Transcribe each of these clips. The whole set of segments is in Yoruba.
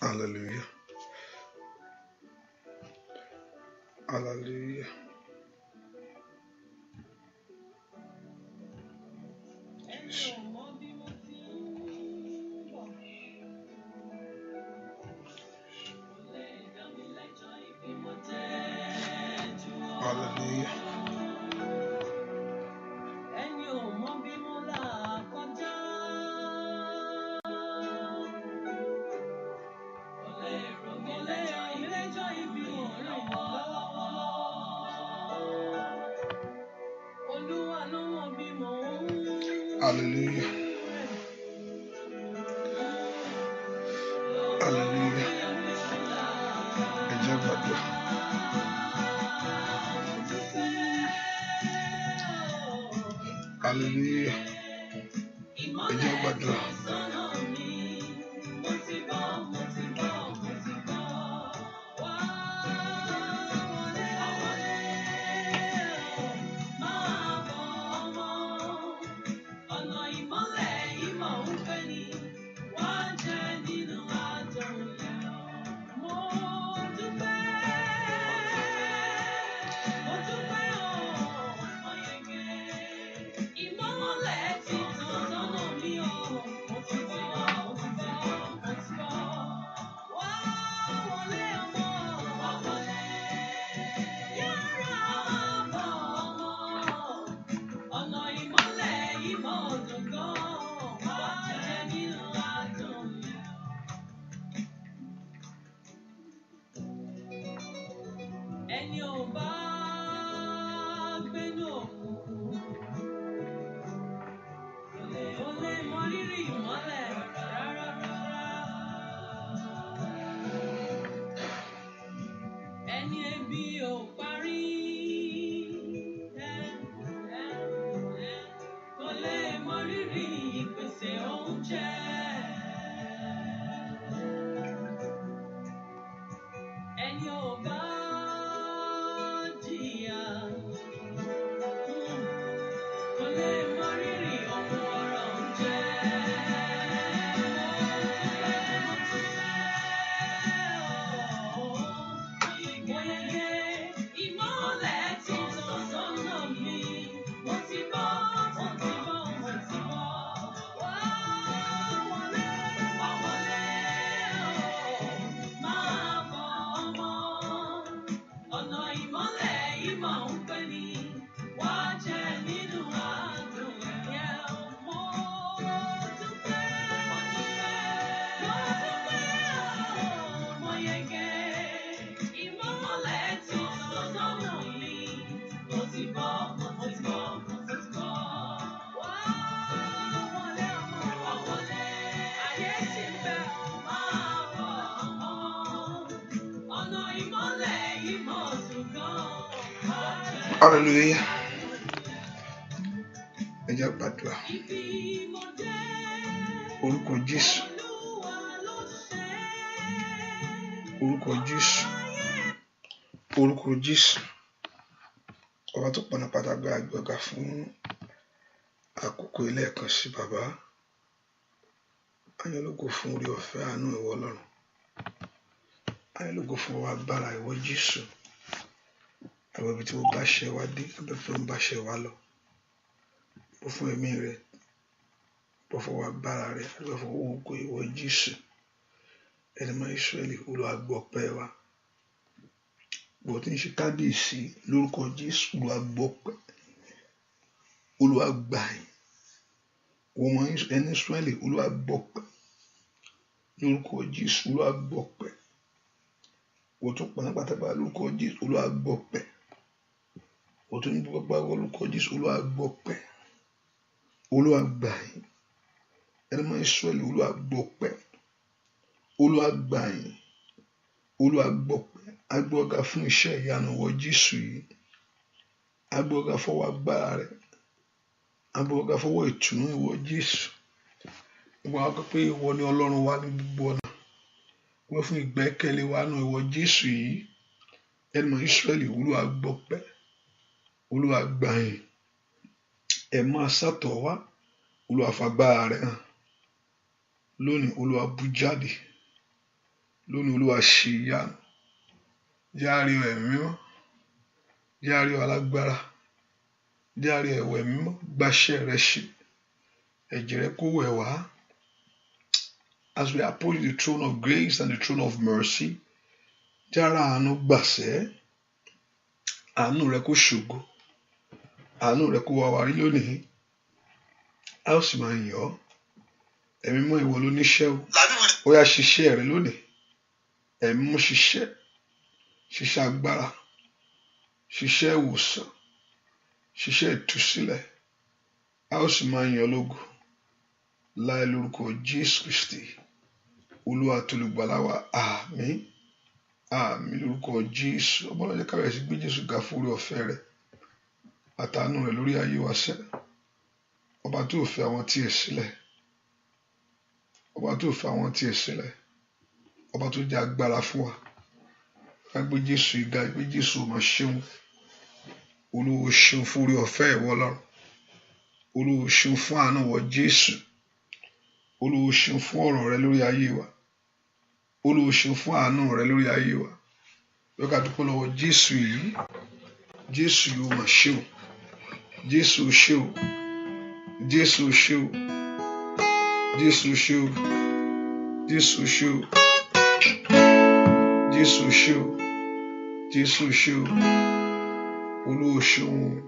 Hallelujah. Hallelujah. Jesus. Hallelujah. Hallelujah. Hallelujah. Hallelujah. Hallelujah. Ẹ jẹ́ gbàdúrà. Orúkọ Jésù. Orúkọ Jésù. Orúkọ Jésù. Ọba tó pọnà pàtàkì àgbẹ̀gà fún àkókò ilé ẹ̀kan sí bàbá. Ayọ̀lógo fún orí ọ̀fẹ́ àánú ìwọ Ọlọ́run. Ayọ̀lógo fún ọwọ́ agbára ìwọ Jésù. Àwọn ibi tí mo bá ṣe wá dé, abẹ́ tí mo bá ṣe wá lọ. Bó fún ẹ̀mí rẹ̀, bó fún ọwọ́ agbára rẹ̀, bó fún ògo ìwọ Jésù. Ẹni mọ́ Ísírẹ́lì, Olúwa gbọ́ ọpẹ́ wa. Bó tí ń ṣe kábíyèsí lórúkọ Jésù, Olúwa gbọ́ ọpẹ́. Olúwa gbà yín. Wọ́n mọ ẹni Ísírẹ́lì, Olúwa gbọ́ ọpẹ́. Lórúkọ Jésù, Olúwa gbọ́ ọpẹ́. Wọ́n tún pọnà pátápátá lórúkọ Jésù, Olúwa gbọ́ ọpẹ́. Wọ́n tún ní gbogbo lórúkọ Jésù, Olúwa gbọ́ ọpẹ́. Olúwa gbà yín. Ẹni mọ́ Ísírẹ́lì, Olúwa gbọ́ ọpẹ́. Olúwa gbà yín. Olúwa gbọ́ ọpẹ́. A gbé ọ̀gá fún iṣẹ́ ìyanu wọ Jésù yìí. A gbé ọ̀gá fọwọ́ agbára rẹ̀. A gbé ọ̀gá fọwọ́ ìtùnú ìwọ Jésù. Ìwọ á pé ìwọ ni Ọlọ́run wa ní gbogbo ọ̀nà. Wọ́n fún ìgbẹ́kẹ̀lé wa nù ìwọ Jésù yìí. Ẹni mọ́ Ísírẹ́lì, Olúwa gbọ́ ọpẹ́. Olúwa gbà yín. Ẹ máa sátọ̀ wá. Olúwa fagbára rẹ̀ hàn. Lónìí, Olúwa bú jáde. lónìí Olúwa ṣe ìyanu jẹ́ a rí ọ ẹ̀mí mímọ́ jẹ́ a rí ọ alágbára jẹ́ a rí ẹ̀wọ̀ ẹ̀mí mímọ́ gbàṣẹ́ rẹ ṣe ẹ̀jẹ̀ rẹ kó wẹ̀ wá as we approach the throne of grace and the throne of mercy jẹ́ ara àánú gbàṣẹ́ àánú rẹ kó ṣògo àánú rẹ kó wá wá rí lónìí a ó sì máa yìn ọ́ ẹ̀mí mímọ́ ìwọ ló níṣẹ́ ó yá ṣiṣẹ́ rẹ lónìí ẹ̀mí mímọ́ ṣiṣẹ́ agbára ṣiṣẹ́ ìwòsàn ṣiṣẹ́ ìtúsílẹ̀ a ó sì máa yìn ọ́ lógo láì lórúkọ Jésù Kristi Olúwa tó olùgbàlà wa àmín àmín lórúkọ Jésù ọmọlọ́jọ́ kábẹ̀rẹ̀ sí gbé Jésù ga fún orí ọ̀fẹ́ rẹ̀ àtàánú rẹ̀ lórí ayé wa sẹ́ ọba tó fi àwọn tiẹ̀ sílẹ̀ ọba tó fi àwọn tiẹ̀ sílẹ̀ ọba tó jẹ́ agbára fún wa ká gbé Jésù ìga gbé Jésù máa ṣeun Olúwa ṣeun fún orí ọ̀fẹ́ ìwọ Ọlọ́run Olúwa ṣeun fún àánú wọ Jésù Olúwa ṣeun fún ọ̀rọ̀ rẹ lórí ayé wa Olúwa ṣeun fún àánú rẹ lórí ayé wa yóò ká dúpẹ́ lọ́wọ́ Jésù yìí Jésù yóò máa ṣeun Jésù ṣeun Jésù ṣeun Jésù ṣeun Jésù ṣeun Jésù ṣeun Jésù ṣeun Olúwa ṣeun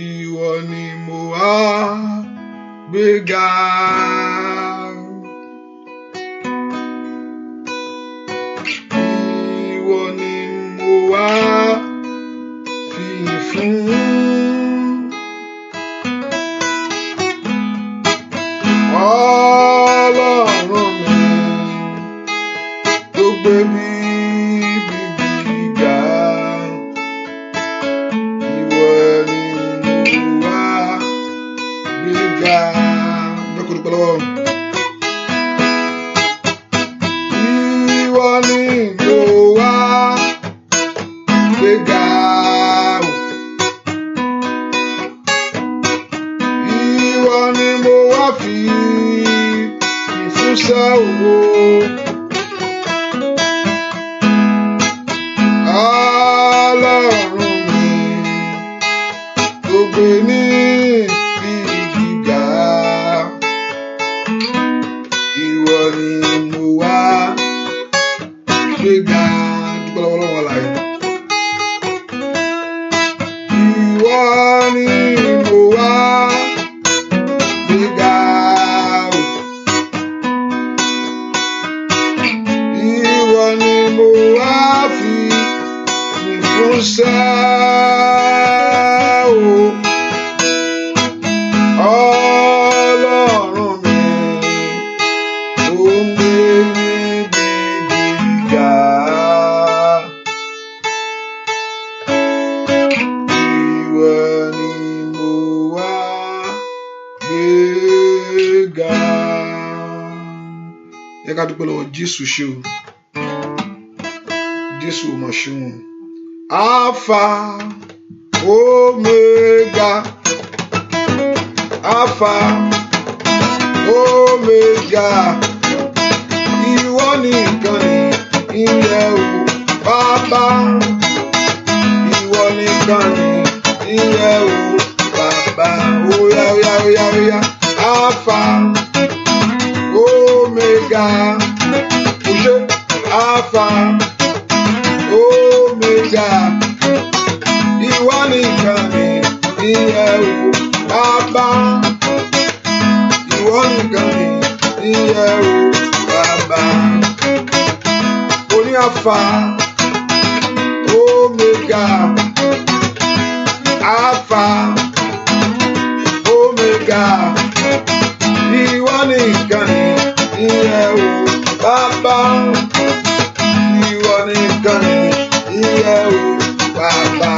ìwọ ni mo wá gbéga. Ìwọ ni mo wá fìyìn fún. Ọlọ́run mi tó gbé mi gíga. Ìwọ ni mo wá gbéga. Ìwọ ni mo wá gbéga. Ìwọ ni mo wá fi ìfúnṣẹ́ òwò. Ọlọ́run mi tó gbé ní bí gíga. Ìwọ ni mo wá gbéga. Dúpẹ́ lọ́wọ́ Ọlọ́run alààyè. Ìwọ ni mo wá gbéga. Ìwọ ni mo wá fi ìfúnṣẹ́ o. Ọlọ́run mi ó ń gbé níbi gíga. Ìwọ ni mo wá gbéga. Yẹ ká dúpẹ́ lọ́wọ́ Jésù ṣe o. Jésù mà ṣeun. Alpha Omega Alpha Omega ìwọ nìkan ni ilẹ̀ o bàbá ìwọ nìkan ni ilẹ̀ o bàbá óyá óyá óyá óyá Alpha Omega òṣè Alpha Omega ìwọ nìkan ni ilẹ̀ o bàbá ìwọ nìkan ni ilẹ̀ o bàbá oní Alpha Omega Alpha Omega ìwọ nìkan ni ilẹ̀ o bàbá ìwọ nìkan ni ilẹ̀ o bàbá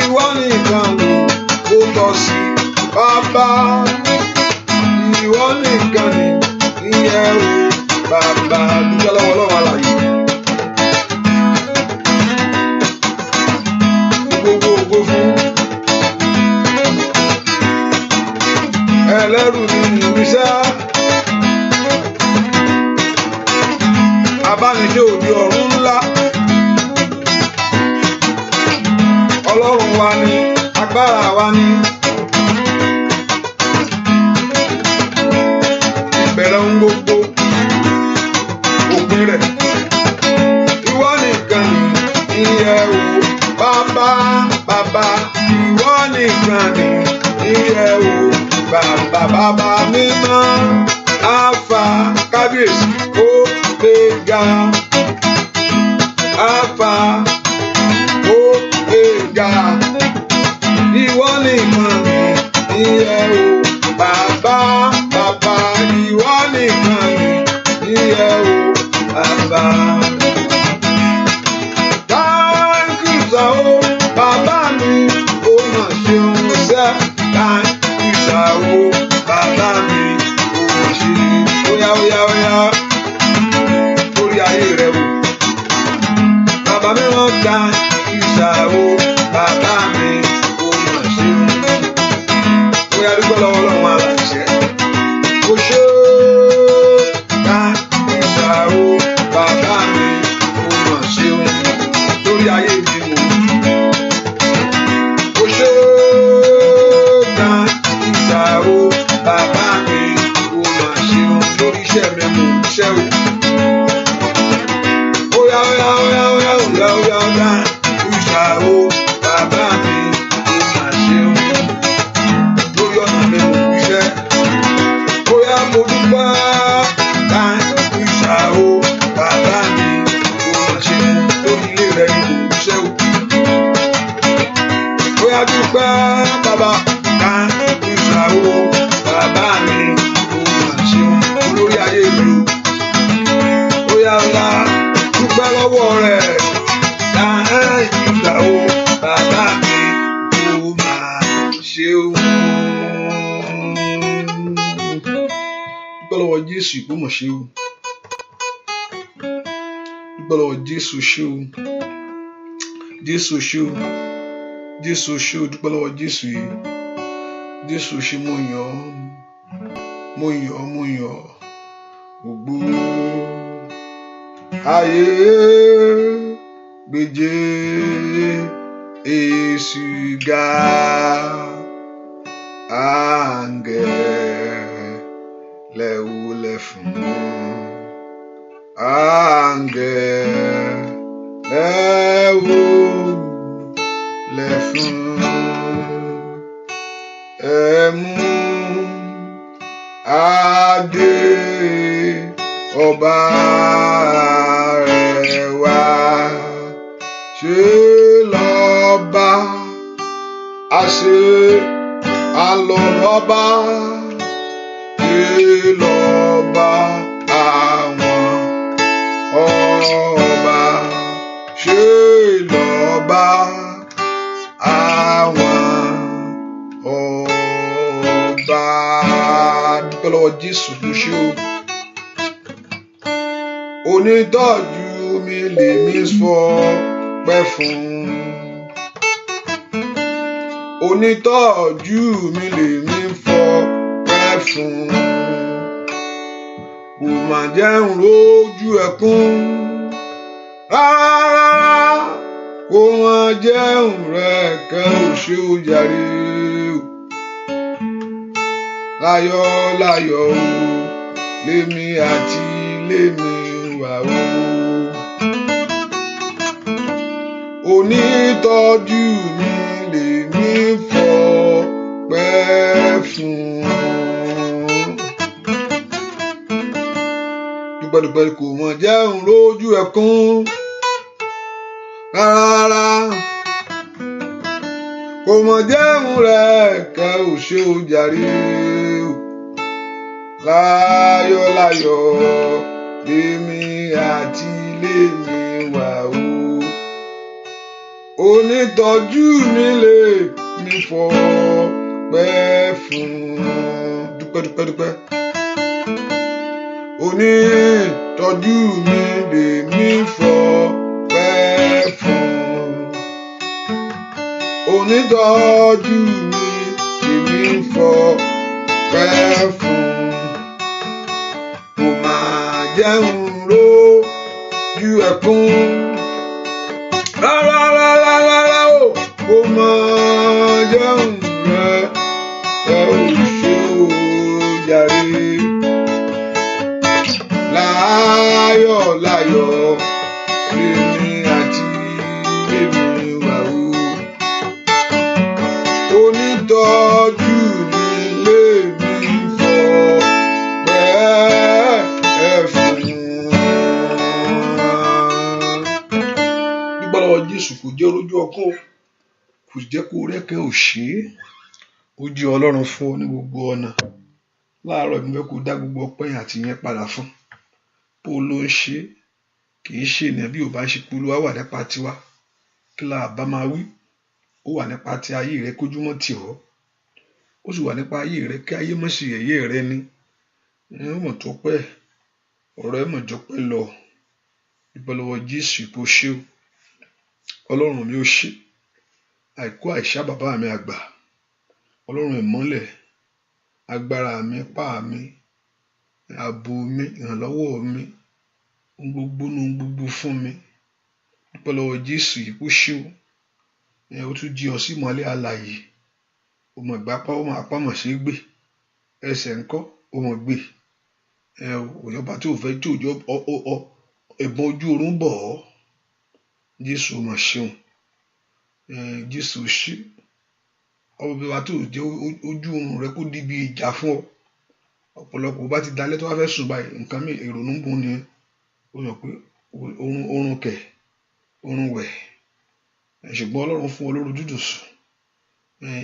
ìwọ nìkan ló tọ́ sí bàbá ìwọ nìkan ni ilẹ̀ o bàbá dúpẹ́ lọ́wọ́ Ọlọ́run alààyè. Gbogbo ògo fún ẹlẹ́rù ní ìrísẹ́ abániṣe òde ọ̀run ńlá. Ọlọ́run wa ni, agbára wa ni. Ìbẹ̀rẹ̀ ohun gbogbo, òpin rẹ̀. Ìwọ nìkan ni ìyè o, bàbá, bàbá. Ìwọ nìkan ni ìyè o, bàbá, bàbá mímọ́. Alpha, kábíyèsí, Omega. Alpha, Omega. Ìwọ nìkan ni ìyè o, bàbá, bàbá. Ìwọ nìkan ni ìyè o, bàbá. Thank you, sir, o, bàbá mi, ó mà ṣeun sẹ́. Thank you, sir, o, bàbá mi, ó mà ṣe. Óyá, óyá, óyá, lórí ayé rẹ wò. Bàbá mi rán thank you, sir, o, bàbá mi, ó mà ṣeun. Óyá, dúpẹ́ lọ́wọ́ Ọlọ́run aláṣẹ. Ó ṣe thank you, sir, o, bàbá mi, ó mà ṣeun. Lórí ayé mi wò. Ó ṣe thank you, sir, o, bàbá mi, ó mà ṣeun. Lórí iṣẹ́ mi mò ń ṣẹ́ o. Óyá, óyá, óyá, óyá, óyá, óyá, óyá. Ìṣà o, bàbá mi, ó mà ṣeun. Lórí ọ̀nà mi mò ń ṣẹ́. Óyá, mo dúpẹ́. Ìṣà o, bàbá mi, ó mà ṣeun. Lórí ilé rẹ ni mò ń ṣẹ́ o. Óyá, dúpẹ́ bàbá. Ìṣà o, bàbá mi, ó mà ṣeun. Lórí ayé mi o. Óyá, óyá, dúpẹ́ lọ́wọ́ rẹ̀. Ìṣà o, bàbá mi, ó mà ṣeun. Dúpẹ́ lọ́wọ́ Jésù kó mọ̀ ṣe o. Dúpẹ́ lọ́wọ́ Jésù ṣe o. Jésù ṣe o. Jésù ṣe o. Dúpẹ́ lọ́wọ́ Jésù yìí. Jésù ṣe, mo yàn ọ́. Mo yàn ọ́, mo yàn ọ́. Gbogbo ayé gbé Jésù ga. Áńgẹ́lì wólẹ̀ fún. Áńgẹ́lì wólẹ̀ fún. Ẹ mú adé ọba rẹ̀ wá. Ṣé lọ́ba àṣẹ àlọ́ba? Ṣé lọ́ba àwọn ọba? Ṣé lọ́ba àwọn ọba? Dúpẹ́ lọ́wọ́ Jésù ló ṣe o. Onítọ́jú mi lèmi fọpẹ́ fún. Onítọ́jú mi lèmi fọpẹ́ fún. Kò mà jẹun lójú ẹkún rárá. Kò mà jẹun rẹ̀ kẹ́ ò ṣe ó jàre o. Láyọ̀ láyọ̀ o, lèmi àti lèmi wà o. Onítọ́jú mi lèmi fọpẹ́ fún. Dúpẹ́dúpẹ́ kò mọ̀ jẹun lójú ẹkún rárá. Kò mọ̀ jẹun rẹ̀ kẹ́ ò ṣe ó jàre o. Láyọ̀ láyọ̀ lèmi àti lèmi wà o. Onítọ́jú mi lèmi fọpẹ́ fún. Dúpẹ́. Onítọ́jú mi lèmi fọpẹ́ fún. Onítọ́jú mi lèmi fọpẹ́ fún. Kò máa jẹun ẹkún rárá o kò mọ jẹun rẹ ẹ ò ṣe o jàre láyọ̀ èmi àti èmi wà o onítọ́jú nílé mi sọ bẹ́ẹ̀ ẹ fún gbọ́dọ̀ Jésù kò jẹ́ orójú ọkàn kò jẹ́ kó rẹ́kẹ́ ò ṣe é ó jẹ́ Ọlọ́run fún ọ ní gbogbo ọ̀nà láàárọ̀ ìgbẹ́ kó dá gbogbo ọpẹ́ àti yẹn padà fún bó ló ń ṣe kì í ṣe ènìyàn bí ò bá ṣe polú wá wà nípa tiwa kí la bá máa wí ó wà nípa ti ayé rẹ kójúmọ́ tì ọ́ ó sì wà nípa ayé rẹ kí ayé mọ̀ sí yẹ̀yẹ́ rẹ ni ó mọ̀ tó pẹ́ ọ̀rọ̀ ẹ mọ̀ jọ pẹ́ lọ ìbọ̀lọ́wọ́ Jésù ipò ṣe o Ọlọ́run mi ó ṣe àìkú àìṣá bàbá mi àgbà Ọlọ́run ìmọ́lẹ̀ agbára mi ipá mi ààbò mi ìrànlọ́wọ́ mi gbogbo nu gbogbo fún mi ìbọ̀lọ́wọ́ Jésù ipò ṣe o ó tún jí ọ sí ìmọ́lẹ̀ alààyè ó mọ̀ ìgbápá ó mọ̀ apá mọ̀ ṣe é gbé ẹsẹ̀ ńkọ́ ó mọ̀ gbé òyìnbá tí ò fẹ́ tí òjò ẹ̀bùn ojú oorun bọ̀ ọ́ Jésù mọ̀ ṣeun Jésù ṣe ọba tó jẹ́ ojú oorun rẹ kó di bí ìjà fún ọ ọ̀pọ̀lọpọ̀ bá ti dalẹ́ tó wá fẹ́ sùn báyìí nǹkan mi ìrònú ń bọ̀ ni ó yàn pé oorun kẹ̀ oorun wẹ̀ ṣùgbọ́n Ọlọ́run fún olórun dúdú sùn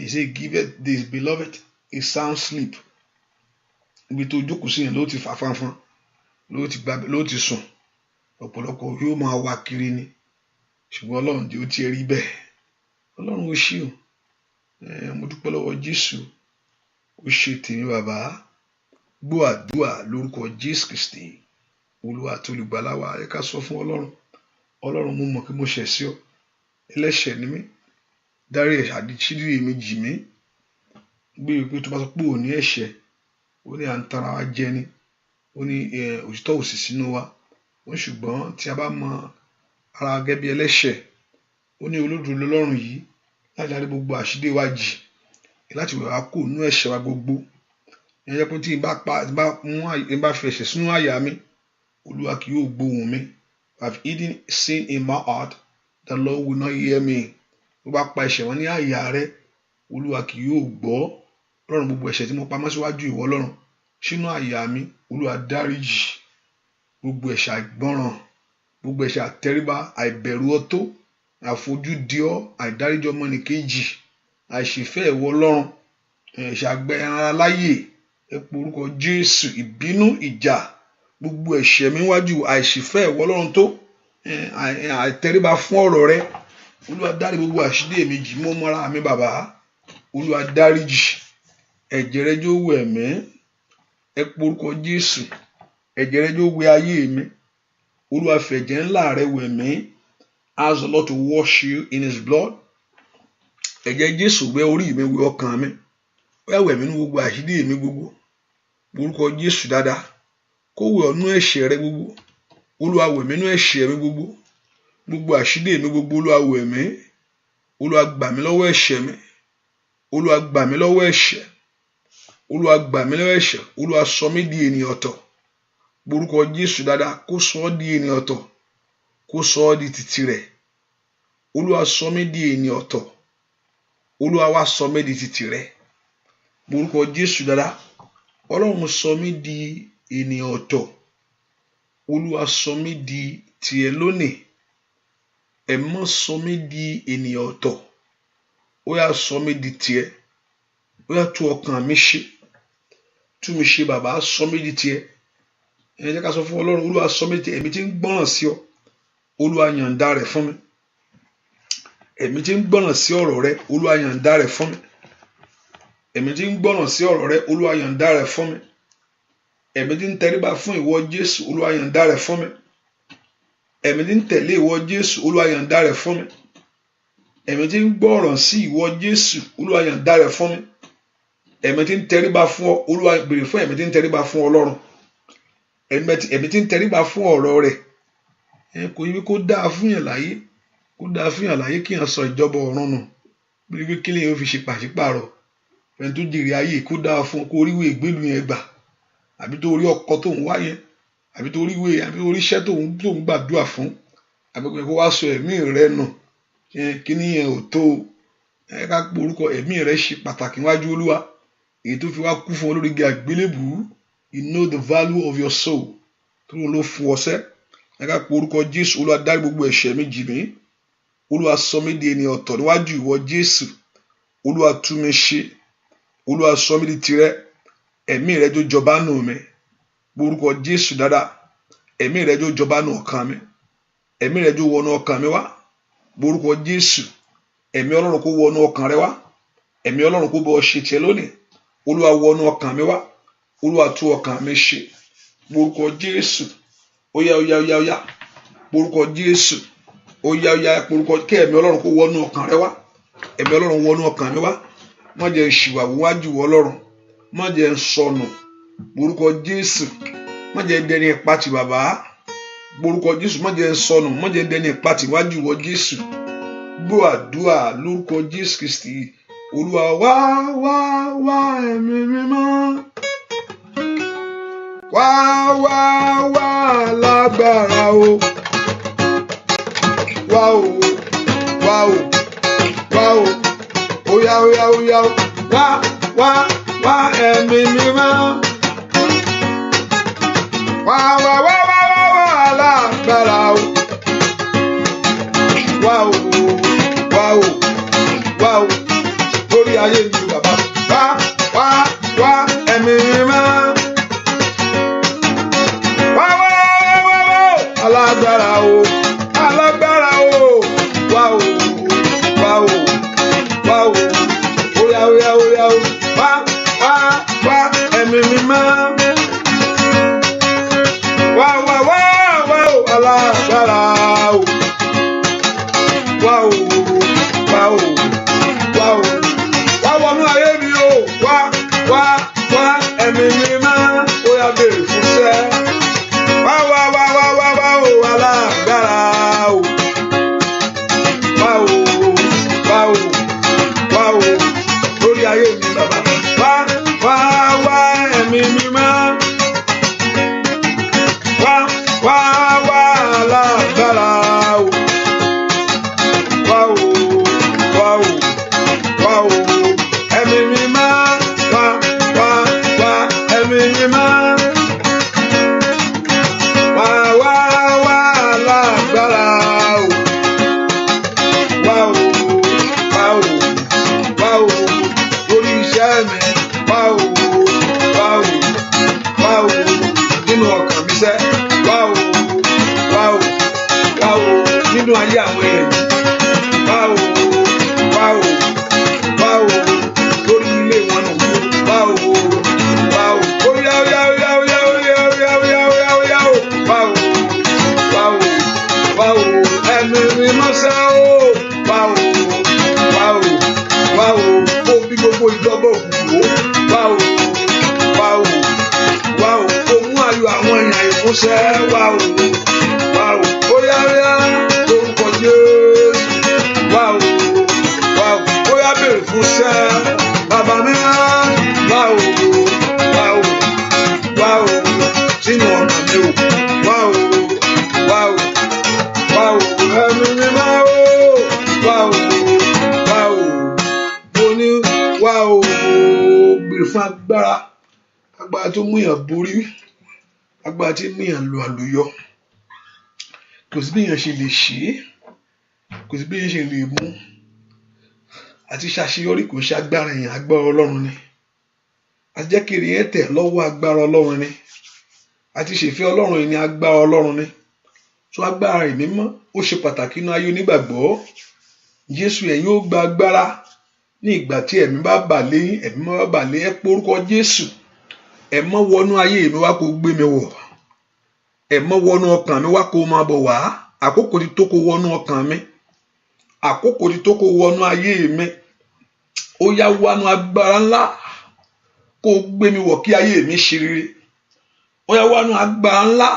he say give this beloved a sound sleep ibi tó jókòó sí yẹn ló ti fà fánfán ló ti sùn ọ̀pọ̀lọpọ̀ yóò máa wá kiri ni ṣùgbọ́n Ọlọ́run tí ó ti rí bẹ́ẹ̀ Ọlọ́run ó ṣí o mo dúpẹ́ lọ́wọ́ Jésù ó ṣe tèmi bàbá gbọ́ àdúrà lórúkọ Jésù Kristi Olúwa àti olùgbàlà wa ẹ ká sọ fún Ọlọ́run mo mọ̀ pé mo ṣẹ̀ sí ọ ẹlẹ́ṣẹ̀ ni mí dárí ẹ̀ṣẹ̀ àdìsídìí mi jì mí gbé pé tó bá sọ pé ò ní ẹ̀ṣẹ̀ ó ní à ń tara wa jẹ ni ó ní òtítọ́ ò sì sínú wa ó ṣùgbọ́n tí a bá mọ ara gẹ́gẹ́ bí ẹlẹ́ṣẹ̀ ó ní olódodo lọ́rùn yìí láti dárí gbogbo àṣídé wa jì láti wẹ̀ wá kó nú ẹ̀ṣẹ̀ wa gbogbo ẹ̀yẹ pé tí n bá fi ẹ̀ṣẹ̀ sínú àyà mi Olúwa kì yóò gbóhùn mi I have hidden sin in my heart the Lord will not hear me ó bá pa ẹ̀ṣẹ̀ wọn ní àyà rẹ Olúwa kì yóò gbọ́ Ọlọ́run gbogbo ẹ̀ṣẹ̀ tí mo pamọ́ síwájú ìwọ Ọlọ́run sínú àyà mi Olúwa dáríjì gbogbo ẹ̀ṣẹ̀ àìgbọ́ràn gbogbo ẹ̀ṣẹ̀ àtẹríba àìbẹ̀rù ọ̀tọ̀ àfojúdi ọ́ àìdáríjì ọmọnìkejì àìṣèfẹ́ ìwọ Ọlọ́run ẹ̀ṣẹ̀ àgbẹ̀ran láyè ẹ pe orúkọ Jésù ìbínú ìjà gbogbo ẹ̀ṣẹ̀ mi wájú àìṣèfẹ́ ìwọ Ọlọ́run tó àìtẹríba fún ọ̀rọ̀ rẹ Olúwa dárí gbogbo àṣídé mi jì mọ́ mọ́ra mi bàbá Olúwa dáríjì ẹ̀jẹ̀ rẹ jọ̀ọ́ wẹ̀ mí ẹ pe orúkọ Jésù ẹ̀jẹ̀ rẹ jọ̀ọ́ wẹ̀ ayé mi Olúwa fẹ̀jẹ̀ ńlá rẹ wẹ̀ mí ask the Lord to wash you in his blood ẹ̀jẹ̀ Jésù wẹ̀ orí mi wẹ̀ ọkàn mi wẹ̀ mí ní gbogbo àṣídé mi gbogbo orúkọ Jésù dáadáa kó wẹ̀ ọ́ nú ẹ̀ṣẹ̀ rẹ gbogbo Olúwa wẹ̀ mí nú ẹ̀ṣẹ̀ mi gbogbo àṣídé mi gbogbo Olúwa wẹ̀ mí Olúwa gbà mí lọ́wọ́ ẹ̀ṣẹ̀ mi Olúwa gbà mí lọ́wọ́ ẹ̀ṣẹ̀ Olúwa gbà mí lọ́wọ́ ẹ̀ṣẹ̀ Olúwa sọ mí di ènìyàn ọ̀tọ̀ orúkọ Jésù dáadáa kó sọ ọ́ di ènìyàn ọ̀tọ̀ kó sọ ọ́ di títì rẹ̀ Olúwa sọ mí di ènìyàn ọ̀tọ̀ Olúwa wá sọ mí di títì rẹ̀ orúkọ Jésù dáadáa Ọlọ́run sọ mí di ènìyàn ọ̀tọ̀ Olúwa sọ mí di tiẹ̀ lónìí ẹ má sọ mí di ènìyàn ọ̀tọ̀ ó yá sọ mí di tiẹ̀ ó yá tú ọkàn mi ṣe tú mi ṣe bàbá sọ mí di tiẹ̀ ẹ jẹ́ ká sọ fún Ọlọ́run Olúwa sọ mí di tiẹ̀ èmi tí ń gbọ́ràn sí ọ Olúwa yàǹda rẹ̀ fún mi èmi tí ń gbọ́ràn sí ọ̀rọ̀ rẹ Olúwa yàǹda rẹ̀ fún mi èmi tí ń gbọ́ràn sí ọ̀rọ̀ rẹ Olúwa yàǹda rẹ̀ fún mi èmi tí ń tẹríba fún ìwọ Jésù Olúwa yàǹda rẹ̀ fún mi èmi tí ń tẹ̀lé ìwọ Jésù Olúwa yàǹda rẹ̀ fún mi èmi tí ń gbọ́ràn sí ìwọ Jésù Olúwa yàǹda rẹ̀ fún mi èmi tí ń tẹríba fún ọ Olúwa béèrè fún èmi tí ń tẹríba fún Ọlọ́run èmi tí ń tẹríba fún ọ̀rọ̀ rẹ̀ kò yí kó dáa fún yàn láyé kí yàn sọ ìjọba ọ̀run nù bí wípé kí lèyàn fi ṣe pàṣípàrọ̀ ẹni tó jèrè ayé kó dáa fún kó oríwé ìgbélu yẹn gbà àbí tó orí ọkọ tó ń wá yẹn àbí tó oríwé àbí oríṣẹ́ tó ń gbàdúrà fún àbí kó wá sọ ẹ̀mí rẹ nù kí ni yẹn ò tó ká pé orúkọ ẹ̀mí rẹ ṣe pàtàkì wájú Olúwa èyí tó fi wá kú fún olórí igi àgbélébùú. You know the value of your soul tó ló fún ọsẹ ká pé orúkọ Jésù. Olúwa dárí gbogbo ẹ̀ṣẹ̀ mi jì mí. Olúwa sọ mí di ènìyàn ọ̀tọ̀ níwájú ìwọ Jésù. Olúwa tú mi ṣe. Olúwa sọ mí di tirẹ̀. Ẹ̀mí rẹ tó jọba nù mí orúkọ Jésù dáadáa. Ẹ̀mí rẹ tó jọba nù ọkàn mi. Ẹ̀mí rẹ tó wọnú ọkàn mi wá orúkọ Jésù. Ẹ̀mí Ọlọ́run kó wọnú ọkàn rẹ wá. Ẹ̀mí Ọlọ́run kó bọ́ ọ ṣe tiẹ̀ lónìí. Olúwa wọnú ọkàn mi wá. Olúwa tú ọkàn mi ṣe orúkọ Jésù. Óyá orúkọ Jésù. Óyá orúkọ kí ẹ̀mí Ọlọ́run kó wọnú ọkàn rẹ wá. Ẹ̀mí Ọlọ́run wọnú ọkàn mi wá. Má jẹ́ ṣìwàwù wájú Ọlọ́run. Má jẹ́ sọnù orúkọ Jésù. Má jẹ́ dẹni ìpatì bàbá orúkọ Jésù. Má jẹ́ sọnù. Má jẹ́ dẹni ìpatì wájú ìwọ Jésù. Gbọ́ àdúrà lórúkọ Jésù Kristi. Olúwa wá ẹ̀mí mímọ́. Wá lágbára o. Wá o. Óyá wá ẹ̀mí mímọ́. Wá lágbára o. Wá o. Lórí ayé mi bàbá. Wá ẹ̀mí mímọ́. Alágbára o. Wá o. Óyá o. Wá ẹ̀mí mímọ́. Wá o. Alágbára o. Wá o. Wá wọnú ayé mi o. Wá ẹ̀mí mímọ́. Óyá béèrè fún sẹ́. Wá o. Alágbára o. Wá o. Lórí ayé mi bàbá. Wá ẹ̀mí mímọ́. Wá alágbára o. Wá o. Ẹ̀mí mímọ́. Wá ẹ̀mí mímọ́. Wá alágbára o. Wá o. Lórí iṣẹ́ mi. Wá o. Nínú ọkàn mi sẹ́. Wá o. Nínú ayé àwọn èèyàn. Wá o. Lórí ilé wọn nù. Wá o. Óyá o. Ẹ̀mí mímọ́ sẹ́ o. Wá o. Kó bí gbogbo ìjọba òkùnkùn. Wá o. Kó mú ayọ̀ àwọn èèyàn ìfúnṣẹ́. Wá o. Óyá lórúkọ Jésù. Wá o. Óyá béèrè fúnṣẹ́. Bàbá mi wá o. Sínú ọ̀nà mi o. Wá o. Ẹ̀mí mímọ́ o. Wá o. Mo ní wá o. Gbèrè fún agbára tó mú yàn borí, agbára tí mú yàn lu àlùyọ. Kò sí bí yàn ṣe lè ṣe é, kò sí bí yàn ṣe lè mú àti ṣàṣeyọrí. Kò ṣe agbára yẹn, agbára Ọlọ́run ni. Àti jẹ́ kiri yẹn tẹ̀ lọ́wọ́ agbára Ọlọ́run ni. Àti ṣèfẹ́ Ọlọ́run yìí ni agbára Ọlọ́run ni. So agbára rẹ̀ mímọ́ ó ṣe pàtàkì nínú ayé onígbàgbọ́. Jésù yẹn yóò gba agbára ní ìgbà tí ẹ̀mí bá bà lé yín. Ẹ̀mí bá bà lé ẹ pé orúkọ Jésù. Ẹ mọ́ wọnú ayé mi wá kó gbé mi wọ̀. Ẹ mọ́ wọnú ọkàn mi wá kó máa bọ̀ wá. Àkókò ti tó kó wọnú ọkàn mi. Àkókò ti tó kó wọnú ayé mi. Ó yá wọnú agbára ńlá kó gbé mi wọ̀ kí ayé mi ṣe rere. Ó yá wọnú agbára ńlá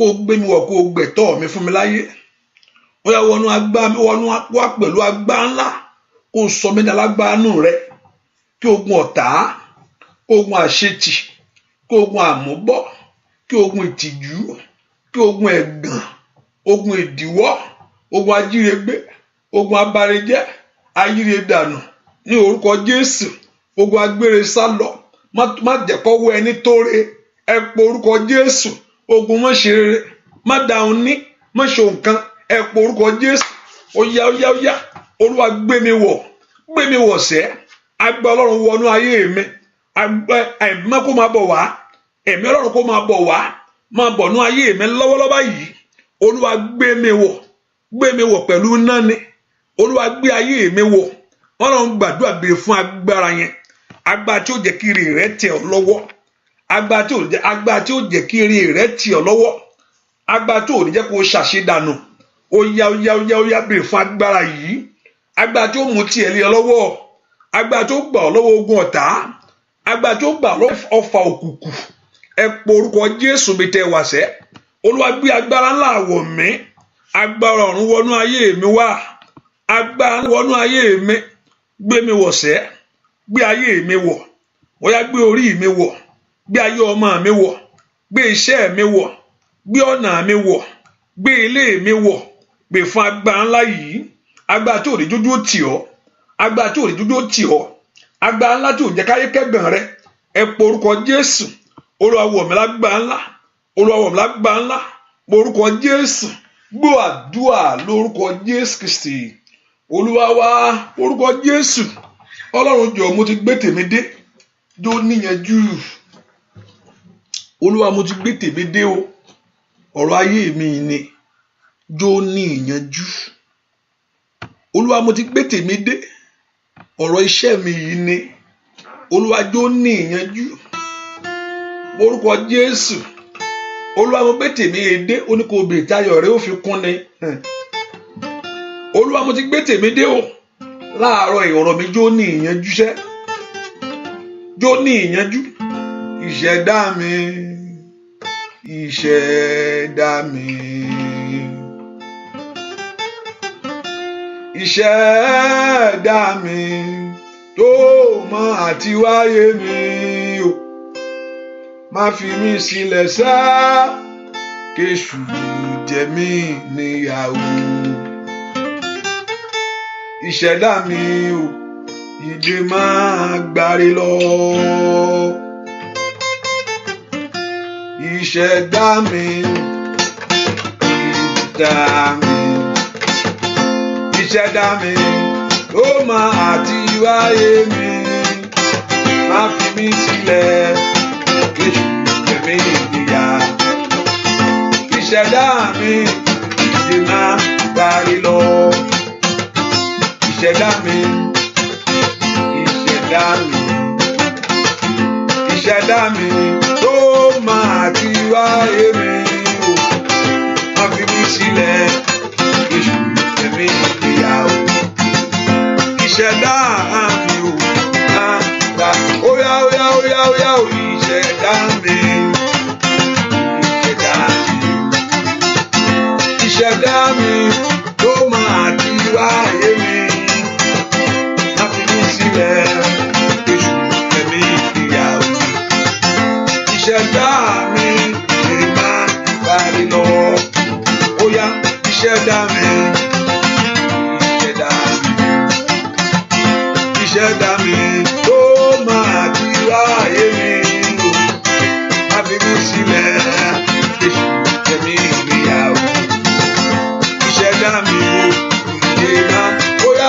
kó gbé mi wọ̀ kó gbẹ̀tọ́ mi fún mi láyé ó yá wọnú agbá mi wọnú wá pẹ̀lú agbá ńlá kó sọ mí dá lágbára nù rẹ kí ogun ọ̀tá kí ogun àṣetì kí ogun àmúbọ̀ kí ogun ìtìjú kí ogun ẹ̀gàn ogun ìdíwọ́ ogun ajírégbé ogun abárejẹ́ ayíredànù ní orúkọ Jésù ogun agbére sálọ má jẹ́ kó wọ ẹni tó re ẹ pọ orúkọ Jésù ogun má ṣe rere má dáhùn ní má ṣe nǹkan ẹ pọ orúkọ Jésù ó yá Olúwa gbé mi wọ̀ sẹ́ agbá Ọlọ́run wọnú ayé mi ẹ̀mí kó máa bọ̀ wá ẹ̀mí Ọlọ́run kó máa bọ̀ wá máa bọ̀ nú ayé mi lọ́wọ́lọ́wọ́ yìí Olúwa gbé mi wọ̀ pẹ̀lú náà ni Olúwa gbé ayé mi wọ̀ Ọlọ́run gbàdúrà béèrè fún agbára yẹn agbára tí ó jẹ́ kí ire rẹ tẹ̀ ọ́ lọ́wọ́ agbára tí ó jẹ́ kí ire rẹ tẹ̀ ọ́ lọ́wọ́ agbára tí ò ní jẹ́ kó ṣàṣedànù ó yá béèrè fún agbára yìí agbára tí ó mú tiẹ̀ lé ọ lọ́wọ́ agbára tí ó gbà ọ́ lọ́wọ́ ogun ọ̀tá agbára tí ó gbà ọ́ lọ́wọ́ ọfà òkùnkùn ẹ pọ orúkọ Jésù mi tẹ wá sẹ́ Olúwa gbé agbára ńlá wọ̀ mí agbára ọ̀run wọnú ayé mi wá agbára wọnú ayé mi gbé mi wọ̀ sẹ́ gbé ayé mi wọ̀ ó yá gbé orí mi wọ̀ gbé ayé ọmọ mi wọ̀ gbé iṣẹ́ mi wọ̀ gbé ọ̀nà mi wọ̀ gbé ilé mi wọ̀ gbé fún agbára ńlá yìí agbára tí ò ní dúdú tì ọ́ agbára tí ò ní dúdú tì ọ́ agbára ńlá tí ò jẹ́ káyé kẹ́gàn rẹ ẹ pọ orúkọ Jésù Olúwa wọ̀ mí lágbára ńlá Olúwa wọ̀ mí lágbára ńlá pọ orúkọ Jésù gbọ́ àdúrà lórúkọ Jésù Kristi Olúwa wá orúkọ Jésù Ọlọ́run jọ̀ọ́ mo ti gbé tèmi dé jó níyanjú Olúwa mo ti gbé tèmi dé o ọ̀rọ̀ ayé mi ni jó ní ìyanjú Olúwa mo ti gbé tèmi dé ọ̀rọ̀ iṣẹ́ mi yìí ni Olúwa jó ní ìyanjú orúkọ Jésù Olúwa mo gbé tèmi dé oníkóòbè táyọ̀ rẹ ó fi kún ni Olúwa mo ti gbé tèmi dé o láàárọ̀ ìrọ̀rọ̀ mi jó ní ìyanjú sẹ́ jó ní ìyanjú ìṣẹ̀dá mi ìṣẹ̀dá mi ìṣẹ̀dá mi tó mọ àti wáyé mi o má fi mí sílẹ̀ sá kéṣù jẹ mí níyàwó ìṣẹ̀dá mi o ìdè máa gbárí lọ ìṣẹ̀dá mi ìṣẹ̀dá mi ó máa àti wáyé mi má fi mí sílẹ̀ kéṣù jẹ̀mí ìyà ìṣẹ̀dá mi ìdè máa gbárí lọ ìṣẹ̀dá mi ìṣẹ̀dá mi tó máa ti wáyé mi o má fi mí sílẹ̀ èṣù ẹ̀mí ìyàwó ìṣẹ̀dá mi o àgbà óyá o ìṣẹ̀dá mi ìṣẹ̀dá mi tó máa ti wáyé mi má fi mí sílẹ̀ èṣù ẹ̀mí ìyàwó ìṣẹ̀dá mi lè máa bari lọ óyá ìṣẹ̀dá mi ìṣẹ̀dá mi tó máa ti wáyé mi má fi mí sílẹ̀ èṣù ẹ̀mí ìyàwó ìṣẹ̀dá mi lè máa óyá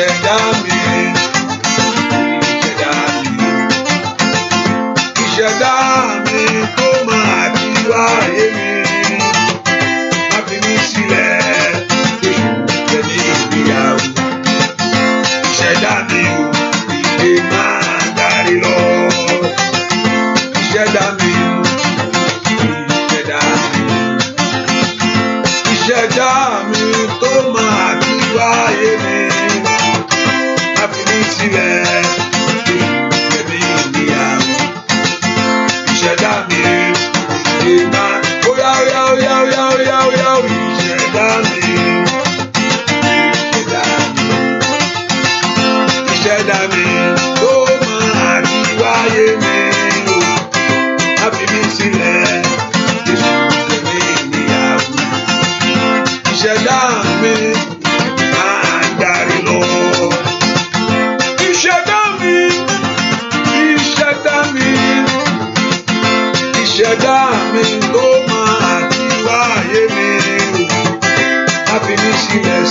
ìṣẹ̀dá mi ìṣẹ̀dá mi tó máa ti wáyé mi má fi mí sílẹ̀ èṣù ẹ̀mí ìyàwó ìṣẹ̀dá mi ò ìdè máa darí lọ ìṣẹ̀dá mi ìṣẹ̀dá mi tó máa ti wáyé mi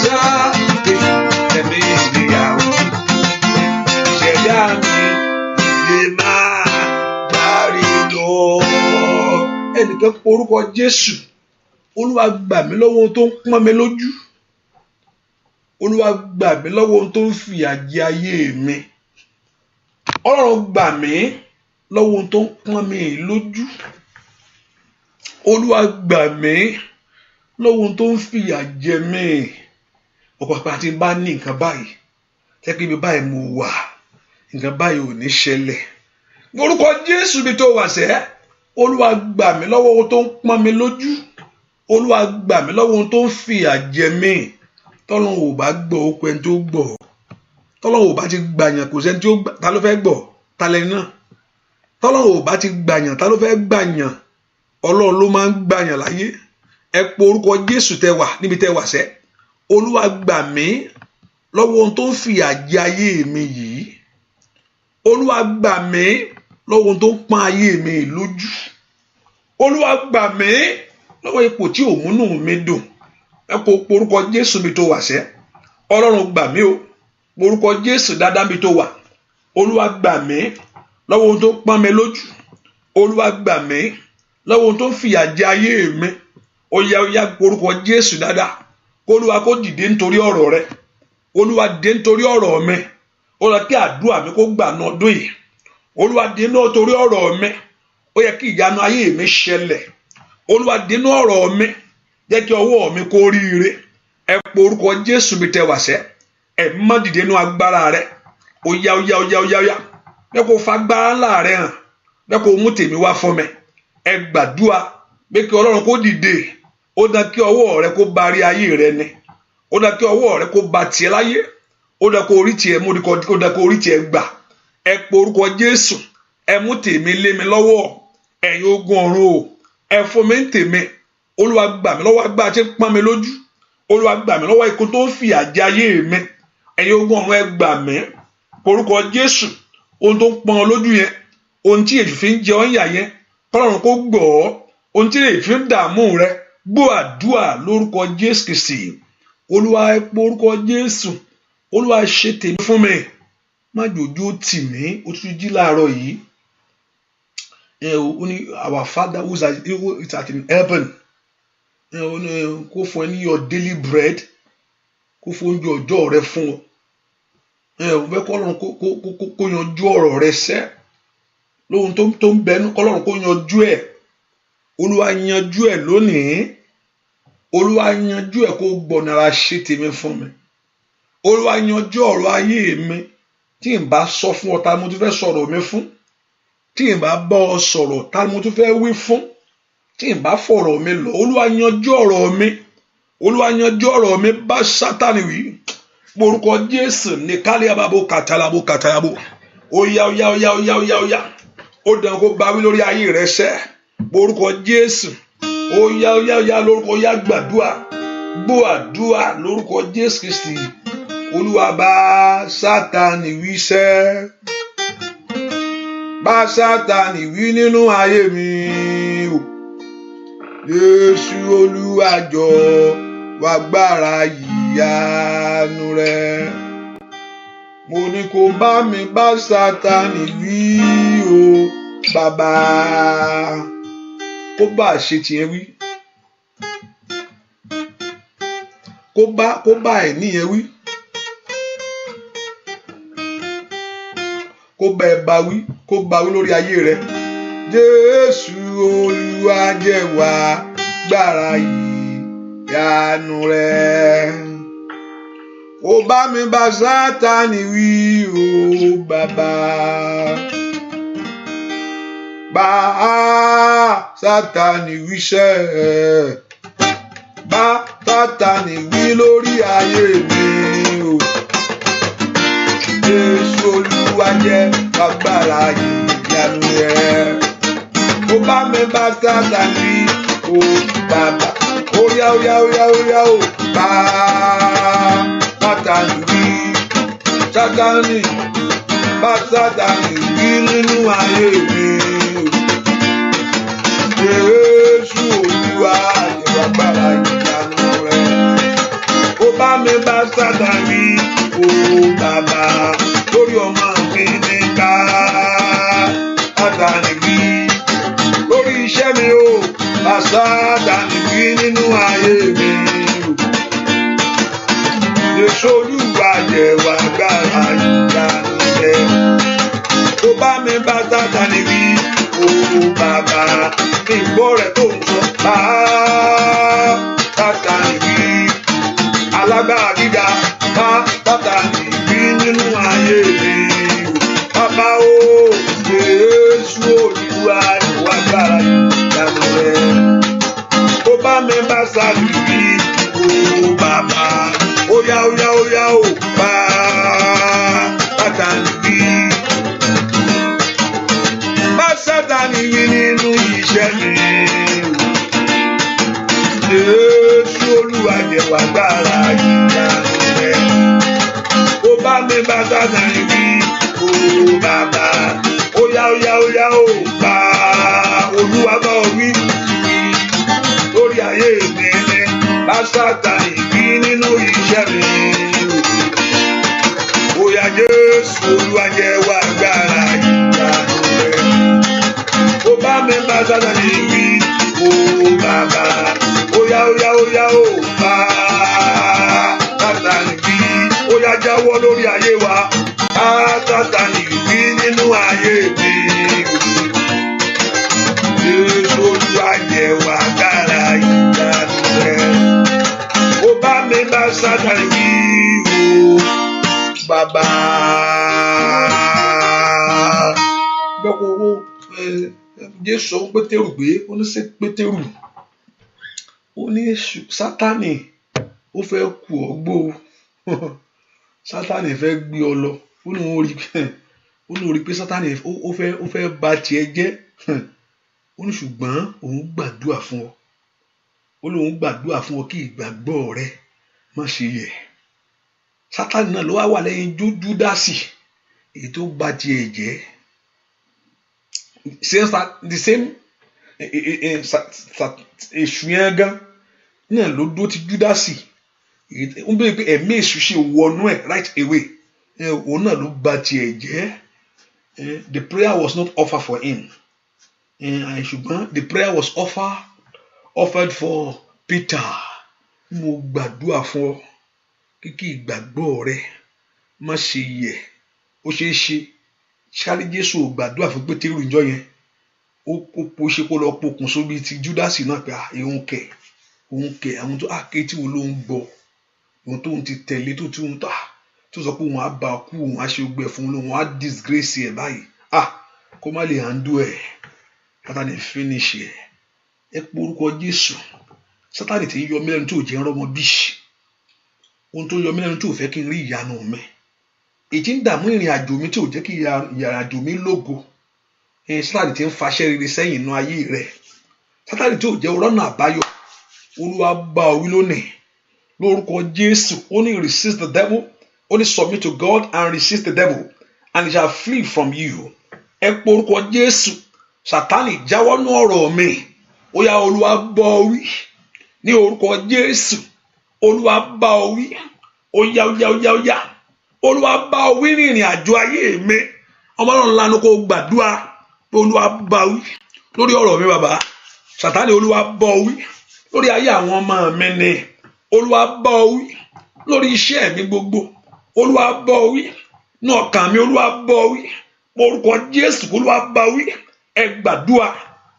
sá ẹ̀mí ìgbéyàwó ìṣẹ̀dá mi lè máa darí lọ. Ẹnìkan porúkọ Jésù. Olúwa gbà mí lọ́wọ́ ohun tó ń pọ́n mi lójú. Olúwa gbà mí lọ́wọ́ ohun tó ń fìyà jẹ ayé mi. Ọlọ́run gbà mí lọ́wọ́ ohun tó ń pọ́n mi lójú. Olúwa gbà mí lọ́wọ́ ohun tó ń fìyà jẹ mí. Ọ̀pọ̀pọ̀ àti bá ní nǹkan báyìí jẹ́ kí ibi báyìí mo wà, nǹkan báyìí ò ní ṣẹlẹ̀. Orúkọ Jésù bí tó wà sẹ́, Olúwa gbà mí lọ́wọ́ ohun tó ń pọ́n mi lójú. Olúwa gbà mí lọ́wọ́ ohun tó ń fìyà jẹ mí. Tọ́lọ́run ò bá gbọ́ ó pẹ́ tó gbọ́. Tọ́lọ́run ò bá ti gbàyàn kò sẹ́ni tí ó gbà. Ta ló fẹ́ gbọ́? Ta lẹ́ni náà? Tọ́lọ́run ò bá ti gbàyàn ta ló fẹ́ gbàyàn? Ọlọ́run ló máa ń gbàyàn láyé. Ẹ po orúkọ Jésù tẹ wà níbi tẹ wà sẹ́. Olúwa gbà mí lọ́wọ́ ohun tó ń fìyà jẹ ayé mi yìí. Olúwa gbà mí lọ́wọ́ ohun tó ń pọ́n ayé mi lójú. Olúwa gbà mí lọ́wọ́ ipò tí ò múnú mi dùn. Ẹ po orúkọ Jésù bí tó wà sẹ́. Ọlọ́run gbà mí o. Orúkọ Jésù dáadáa bí tó wà. Olúwa gbà mí lọ́wọ́ ohun tó ń pọ́n mi lójú. Olúwa gbà mí lọ́wọ́ ohun tó ń fìyà jẹ ayé mi. Ó yá orúkọ Jésù dáadáa. Olúwa kó dìde nítorí ọ̀rọ̀ rẹ. Olúwa dìde nítorí ọ̀rọ̀ mi. Ó yẹ kí àdúrà mi kó gbà náà ọdún yìí. Olúwa dìde nítorí ọ̀rọ̀ mi. Ó yẹ kí ìyanu ayé mi ṣẹlẹ̀. Olúwa dìde ní ọ̀rọ̀ mi. Jẹ́ kí ọwọ́ mi kó ríire. Ẹ po orúkọ Jésù bí tẹ wà sẹ́. Ẹ má dìde nínú agbára rẹ. Ó yá. Bẹ́ẹ̀ kó fa agbára ńlá rẹ hàn. Bẹ́ẹ̀ kó mú tèmi wá fún mi. Ẹ gbàdúrà bẹ́ẹ̀ kí Ọlọ́run kó dìde. Ó dá kí ọwọ́ rẹ kó bari ayé rẹ ni. Ó dá kí ọwọ́ rẹ kó ba tiẹ̀ láyé. Ó dá kó orí tiẹ̀ mú kó dá kó orí tiẹ̀ gbà. Ẹ po orúkọ Jésù. Ẹ mú tèmi lé mi lọ́wọ́. Ẹ̀yin ogun ọ̀run o. Ẹ fún mi ń tèmi. Olúwa gbà mí lọ́wọ́ agbára tí ń pọ́n mi lójú. Olúwa gbà mí lọ́wọ́ ikú tó ń fìyà jẹ ayé mi. Ẹ̀yin ogun ọ̀run ẹ gbà mí. Orúkọ Jésù. Ohun tó ń pọ́n ọ lójú yẹn. Ohun tí èṣù fi ń jẹ ọ́ ń yà yẹn. Ọlọ́run kó gbọ́ ọ́. Ohun tí èṣù fi ń dààmú rẹ. Gbọ́ àdúrà lórúkọ Jésù Kristi. Olúwa ẹ po orúkọ Jésù. Olúwa ṣe tèmi fún mi. Má jòjó tì mí. Ó tún jí láàárọ̀ yìí. Our Father who is in heaven. Kó fún ẹ ní your daily bread. Kó fún oúnjẹ ọjọ́ rẹ fún ọ. Bẹ́ẹ̀ kọ́ Ọlọ́run kó yanjú ọ̀rọ̀ rẹ sẹ́. Lóhun tó ń bẹnu kọ́ Ọlọ́run kó yanjú ẹ̀. Olúwa yanjú ẹ̀ lónìí. Olúwa yanjú ẹ̀ kó gbọ̀nàrà ṣe tèmi fún mi. Olúwa yanjú ọ̀rọ̀ ayé mi. Tí n bá sọ fún ọ ta mo tún fẹ́ sọ̀rọ̀ mi fún. Tí n bá bá ọ sọ̀rọ̀ ta mo tún fẹ́ wí fún. Tí n bá fọ̀rọ̀ mi lọ. Olúwa yanjú ọ̀rọ̀ mi. Olúwa yanjú ọ̀rọ̀ mi bá Sátánì wí. Orúkọ Jésù ní kálí ababo kàtàlábò. Ó yá. Ó dàn kó bá wí lórí ayé rẹ sẹ́. Orúkọ Jésù. Ó yá lórúkọ yá gbàdúrà. Gbọ́ àdúrà lórúkọ Jésù Kristi. Olúwa bá Sátánì wí sẹ́. Bá Sátánì wí nínú ayé mi o. Jésù Olúwa jọ̀ọ́ wá gbára ìyanu rẹ. Mo ní kó bá mi bá Sátánì wí o bàbá. Kó bá ṣe tiẹ̀ wí. Kó bá ẹ̀ níyẹn wí. Kó bá ẹ bá wí. Kó bá wí lórí ayé rẹ. Jésù Olúwa jẹ́ wá gbára ìyanu rẹ. Kó bá mi bá Sátánì wí o bàbá. Bá Sátánì wí sẹ́. Bá Sátánì wí lórí ayé mi o. Jésù Olúwa jẹ́ agbára ìyanu rẹ. Kó bá mi bá Sátánì wí o bàbá. Ó yá o. Bá Sátánì wí. Sátánì. Bá Sátánì wí nínú ayé mi. Jésù Olúwa jẹ́ agbára ìyanu rẹ. Ó bá mi bá Sátánì o bàbá lórí ọmọ mi ní ká Sátánì wí lórí iṣẹ́ mi o bá Sátánì wí nínú ayé mi Jésù Olúwa jẹ̀wọ́ agbára ìyanu rẹ̀ tó bá mi bá Sátánì wí o bàbá ìgbọ́ rẹ̀ tó ń sọ bá Sátánì wí alágbára gíga bá Sátánì wí nínú ayé mi bàbá o Jésù Olúwa jẹ̀wọ́ agbára ìyanu rẹ̀ tó bá mi bá Sátánì wí o bàbá óyá o bá Sátánì wí bá Sátánì wí nínú iṣẹ́ mi Jésù Olúwa jẹ̀wọ́ agbára ìyanu rẹ̀ ó bá mi bá Sátánì wí ó bàbá óyá o bá Olúwa bá ọ wí lórí ayé mi ní bá Sátánì wí nínú iṣẹ́ mi óyá Jésù Olúwa jẹ̀wọ́ agbára ìyanu rẹ̀ ó bá mi bá Sátánì wí ó bàbá óyá o bá Sátánì wí óyá jáwọ́ lórí ayé wa bá Sátánì wí nínú ayé mi Jésù Olúwa jẹ̀wọ́ agbára ìyanu rẹ̀ ó bá mi bá Sátánì wí ó bàbá gbọ́kọ̀ Jésù sọ fún Pétérù pé ó ní sí Pétérù ó ní Sátánì ó fẹ́ kù ọ́ gbó Sátánì fẹ́ gbé ọ lọ ó ní òun rí pé Sátánì ó fẹ́ bà tiẹ̀ jẹ́ ó ní ṣùgbọ́n òun gbàdúrà fún ọ ó lóun gbàdúrà fún ọ kí ìgbàgbọ́ rẹ má ṣe yẹ̀ Sátánì náà ló wà lẹ́yìn Júdásì èyí tó bà tiẹ̀ jẹ́ the same èṣù yẹn gan náà ló dó ti Júdásì ó ń bẹ̀rẹ̀ pé ẹ̀mí èṣù ṣe wọnú ẹ̀ right away òun náà ló bà tiẹ̀ jẹ́ the prayer was not offered for him ṣùgbọ́n the prayer was offered for Peter mo gbàdúrà fún ọ kíkí ìgbàgbọ́ rẹ má ṣe yẹ̀ ó ṣeé ṣe ṣáàlì Jésù gbàdúrà fún Pétérù ìjọ yẹn ó ṣe kó lọ pokùnso bíi ti Júdásì náà pé òun kẹ àwọn tó ké tí wọn ló ń gbọ́ òun tó ń ti tẹ̀lé tó tí wọn tó sọ pé òun á bá kú òun á ṣe gbẹ fún òun á disgrace ẹ báyìí kó má lè handle ẹ Sátánì finish ẹ pé orúkọ Jésù Sátánì tí ń yọ mí lẹ́nu tí ò jẹ́ rọ́mọ bí ohun tó yọ mí lẹ́nu tí ò fẹ́ kí n rí ìyanu mi èyí ń dààmú ìrìn àjò mi tí ò jẹ́ kí ìrìn àjò mi lógo Sátánì tí ń faṣẹ́ rere sẹ́yìn inú ayé rẹ̀ Sátánì tí ò jẹ́ rọ́nà àbáyọ Olúwa bá ọ wí lónìí lórúkọ Jésù ó ní resist the devil ó ní submit to God and resist the devil and he shall flee from you ẹ pé orúkọ Jésù Sátánì jáwọ́ nú ọ̀rọ̀ mi ó yá Olúwa bá ọ wí ní orúkọ Jésù Olúwa bá ọ wí ó yá Olúwa bá ọ wí ní ìrìn àjò ayé mi ọmọ Ọlọ́run lanu kó gbàdúrà pé Olúwa bá wí lórí ọ̀rọ̀ mi bàbá Sátánì Olúwa bá ọ wí lórí ayé àwọn ọmọ mi ni Olúwa bá ọ wí lórí iṣẹ́ mi gbogbo Olúwa bá ọ wí ní ọkàn mi Olúwa bá ọ wí orúkọ Jésù Olúwa bá ọ wí ẹ gbàdúrà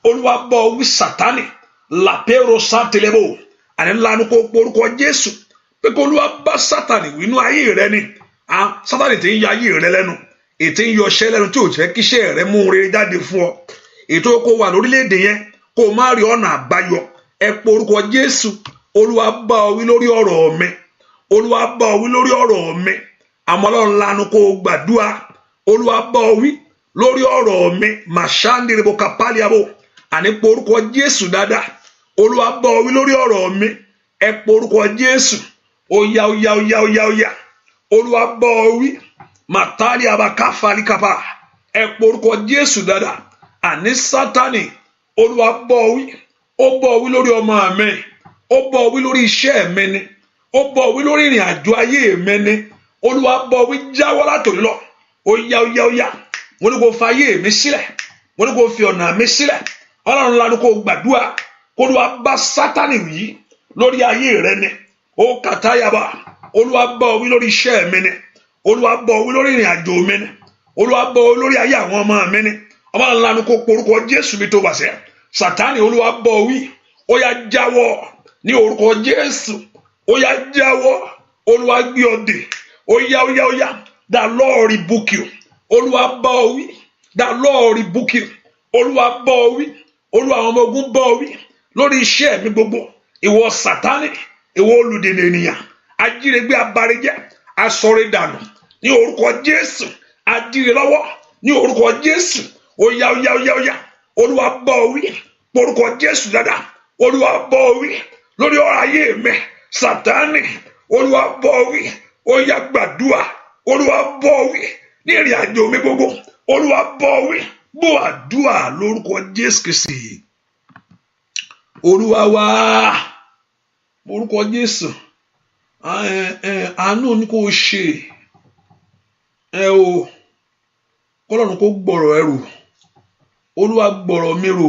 Olúwa bá ọ wí Sátánì làpẹ́rọ sátẹlẹ́bọ̀ àní lanu kó orúkọ Jésù pé kó Olúwa bá Sátánì wí inú ayé rẹ ni Sátánì tí ń yọ ayé rẹ lẹ́nu ètí ń yọṣẹ́ lẹ́nu tí ò jẹ́ kíṣẹ́ rẹ mú rere jáde fún ọ ètò kó wà lórílẹ̀‐èdè yẹn kó má rí ọ̀nà àbáyọ ẹ pé orúkọ Jésù Olúwa bá ọ wí lórí ọ̀rọ̀ mi Olúwa bá ọ wí lórí ọ̀rọ̀ mi àmọ́ Ọlọ́run lanu kó gbàdúrà Olúwa bá ọ wí lórí ọ̀rọ̀ mi màṣáńdìrìbò kápálíàbò àní pé orúkọ Jésù dáadáa Olúwa bá ọ wí lórí ọ̀rọ̀ mi ẹ pé orúkọ Jésù óyá Olúwa bá ọ wí màtálí abakafálikapa ẹ pé orúkọ Jésù dáadáa àní Sátánì Olúwa bá ọ wí ó bá ọ wí lórí ọmọ mi ó bá ọ wí lórí iṣẹ́ mi ni ó bọ̀ wí lórí ìrìn àjò ayé mi ni Olúwa bọ̀ wí jáwọ́ látòní lọ ó yá mo ní kó fa ayé mi sílẹ̀ mo ní kó fi ọ̀nà mi sílẹ̀ Ọlọ́run lanu kó gbàdúrà kó Olúwa bá Sátánì wí lórí ayé rẹ ni ó kàtáyàbá Olúwa bọ̀ wí lórí iṣẹ́ mi ni Olúwa bọ̀ wí lórí ìrìn àjò mi ni Olúwa bọ̀ wí lórí ayé àwọn ọmọ mi ni Ọlọ́run lanu kó porúkọ Jésù mi tó wàṣẹ Sátánì Olúwa bọ̀ wí ó yá jáwọ́ ní orúkọ Jésù ó yá jáwọ́ Olúwa gbé ọ dè ó yá the Lord rebuke you Olúwa bọ̀ wí the Lord rebuke you Olúwa bọ̀ wí Olúwa àwọn ọmọ ogun bọ̀ wí lórí iṣẹ́ mi gbogbo ìwọ Sátánì ìwọ olùdènà ènìyàn ajírégbé abarijẹ́ asọ̀rẹ́dànù ní orúkọ Jésù ajíre lọ́wọ́ ní orúkọ Jésù ó yá Olúwa bọ̀ wí orúkọ Jésù dáadáa Olúwa bọ̀ wí lórí ọ̀rọ̀ ayé mi Sátánì Olúwa bọ̀ wí ó yá gbàdúrà Olúwa bọ̀ wí ní ìrìn àjò mi gbogbo Olúwa bọ̀ wí gbọ́ àdúrà lórúkọ Jésù Kristi Olúwa wá orúkọ Jésù àánú ní kò ṣe o kọ́lọ́run kó gbọ̀rọ̀ ẹrù Olúwa gbọ̀rọ̀ mi rò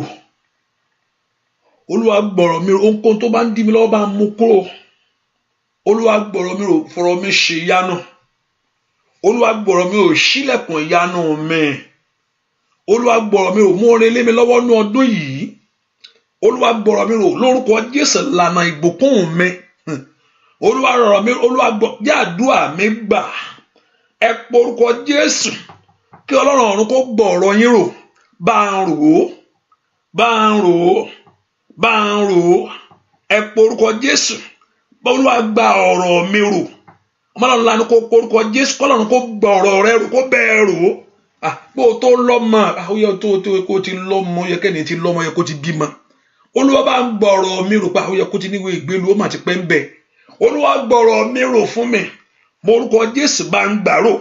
Olúwa gbọ̀rọ̀ mi rò ohunkóhun tó bá ń dí mi lọ́wọ́ bá ń mú kúrò Olúwa gbọ̀rọ̀ mi rò fọ̀rọ̀ mi ṣe ìyanu Olúwa gbọ̀rọ̀ mi rò ṣílẹ̀kùn ìyanu mi Olúwa gbọ̀rọ̀ mi rò mú oore lé mi lọ́wọ́ ní ọdún yìí Olúwa gbọ̀rọ̀ mi rò lórúkọ Jésù lànà ìbùkún mi Olúwa rọ̀rọ̀ mi Olúwa gbọ́ jẹ́ àdúrà mi gbà ẹ pọ orúkọ Jésù kí Ọlọ́run ọ̀run kó gbọ̀rọ̀ yín rò bá ń rò ẹ pọ orúkọ Jésù Olúwa gba ọ̀rọ̀ mi rò Ọlọ́run lanu kó pọ orúkọ Jésù kọ́lọ́run kó gbọ̀rọ̀ rẹ rò kó bẹ́ẹ̀ rò pé o tó lọ́mọ ó yẹ kó ti lọ́mọ yẹ kẹ́ni ti lọ́mọ yẹ kó ti bímọ Olúwa bá ń gbọ̀rọ̀ mi rò pé ó yẹ kó ti níwèé ìgbélu ó mà ti pẹ́ ń bẹ̀ Olúwa gbọ̀rọ̀ mi rò fún mi mo orúkọ Jésù bá ń gbàrò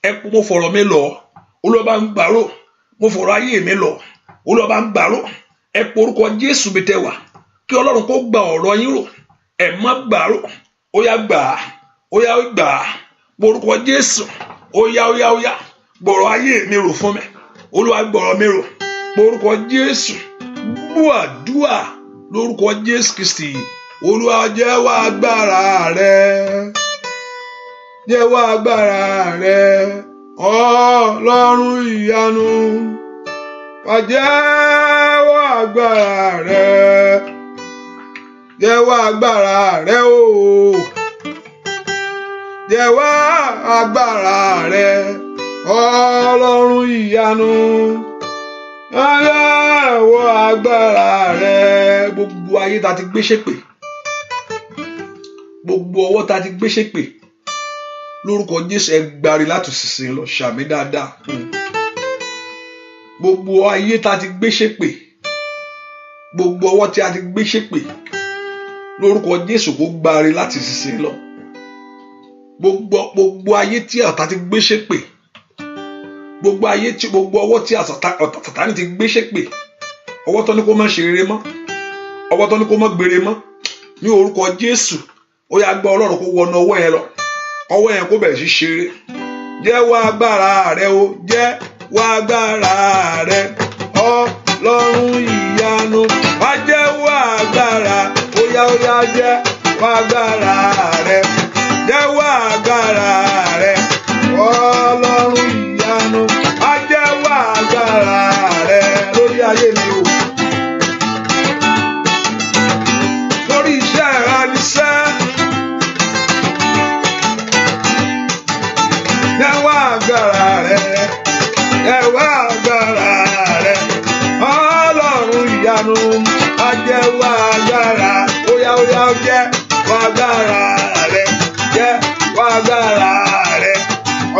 ẹ pọ mo fọ̀rọ̀ mi lọ Olúwa bá ń gbàrò mo fọ̀rọ̀ ayé mi lọ Olúwa bá ń gbàrò ẹ pọ orúkọ Jésù mi tẹwà kí Ọlọ́run kó gba ọ̀rọ̀ yín rò ẹ má gbàrò ó yá gbà mo orúkọ Jésù ó yá gbọ̀rọ̀ ayé mi rò fún mi Olúwa gbọ̀rọ̀ mi rò mo orúkọ Jésù gbọ́ àdúrà lórúkọ Jésù Kristi Olúwa jẹ́wọ́ agbára rẹ Ọlọ́run ìyanu wá jẹ́wọ́ agbára rẹ jẹ́wọ́ agbára rẹ o jẹ́wọ́ agbára rẹ Ọlọ́run ìyanu jẹ́wọ́ agbára rẹ gbogbo ayé ta ti gbé ṣépè gbogbo ọwọ́ ta ti gbé ṣépè lórúkọ Jésù ẹ gbárí láti sísìn lọ ṣàmì dáadáa gbogbo ayé ta ti gbé ṣépè gbogbo ọwọ́ tí a ti gbé ṣépè lórúkọ Jésù kó gbárí láti sísìn lọ gbogbo ayé tí ọ̀tá ti gbé ṣépè gbogbo ọwọ́ tí Sátánì ti gbé ṣépè ọwọ́ tó ní kó má ṣe rere mọ́ ọwọ́ tó ní kó má gbére mọ́ ní orúkọ Jésù ó yá gbọ́ Ọlọ́run kó wọnú ọwọ́ yẹn lọ ọwọ́ yẹn kó bẹ̀rẹ̀ sí ṣeré jẹ́wọ́ agbára rẹ o jẹ́wọ́ agbára rẹ Ọlọ́run ìyanu wá jẹ́wọ́ agbára ó yá jẹ́wọ́ agbára rẹ jẹ́wọ́ agbára rẹ Ọlọ́run ìyanu wá jẹ́wọ́ agbára rẹ lórí ayé mi o lórí iṣẹ́ ìránṣẹ́. Jẹ́wọ́ agbára rẹ Ọlọ́run ìyanu á jẹ́wọ́ agbára ó yá jẹ́wọ́ agbára rẹ jẹ́wọ́ agbára rẹ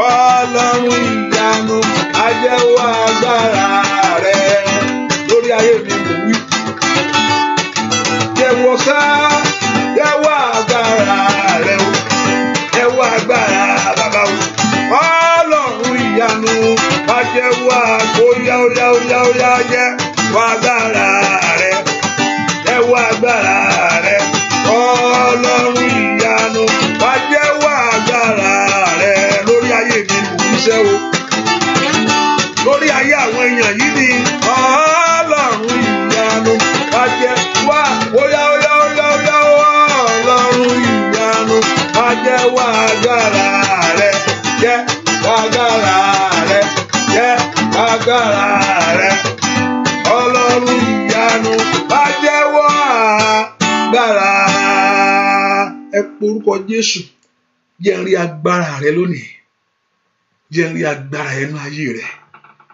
Ọlọ́run ìyanu á jẹ́wọ́ agbára rẹ lórí ayé mi kò wí jẹ́wọ́ agbára rẹ o jẹ́wọ́ agbára bàbá o Ọlọ́run ìyanu wá jẹ́wọ́ ó yá jẹ́wọ́ agbára rẹ jẹ́wọ́ agbára rẹ Ọlọ́run ìyanu ṣẹ o lórí ayé àwọn èèyàn yìí ni Ọlọ́run ìyanu wá jẹ́ wá óyá óyá óyá óyá Ọlọ́run ìyanu wá jẹ́ wá agbára rẹ jẹ́ wá agbára rẹ jẹ́ wá agbára rẹ Ọlọ́run ìyanu wá jẹ́ wá agbára. Ẹ porúkọ Jésù, jẹ́ n rí agbára rẹ lónìí, jẹ́ n rí agbára rẹ nínú ayé rẹ,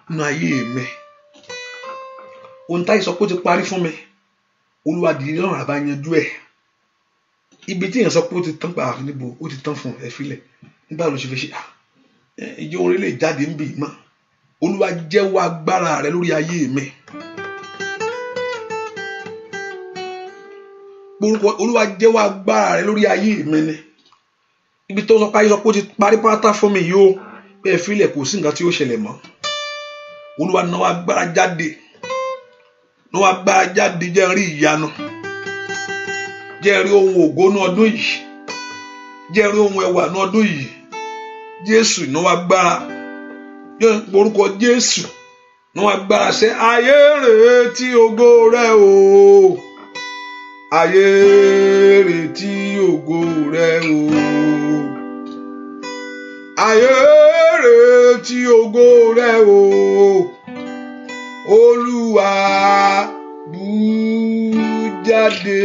nínú ayé mi. Ohun táyì sọ pé ó ti parí fún mi, Olúwa dìde lọ́rùn àbá yanjú ẹ̀. Ibi tí èèyàn sọ pé ó ti tán pa níbo ó ti tán fún ẹ filẹ̀ nígbà ló ṣe fi ṣe ìjọ orin lè jáde ń bì mọ́. Olúwa jẹ́wọ́ agbára rẹ lórí ayé mi. Olúwa jẹ́wọ́ agbára rẹ lórí ayé mi ni. Ibi tó sọ pé ayé sọ pé ó ti parí pátá fún mi yìí ó pé ẹ filẹ̀ kò sí nǹkan tí ó ṣẹlẹ̀ mọ́. Olúwa náwó agbára jáde, náwó agbára jáde, jẹ́ n rí ìyanu, jẹ́ n rí ohun ògo ní ọdún yìí, jẹ́ n rí ohun ẹwà ní ọdún yìí. Jésù náwó agbára, yóò porúkọ Jésù náwó agbára ṣe ayé retí ògo rẹ o, ayé retí ògo rẹ o, ayé retí ògo rẹ o, Olúwa bú jáde.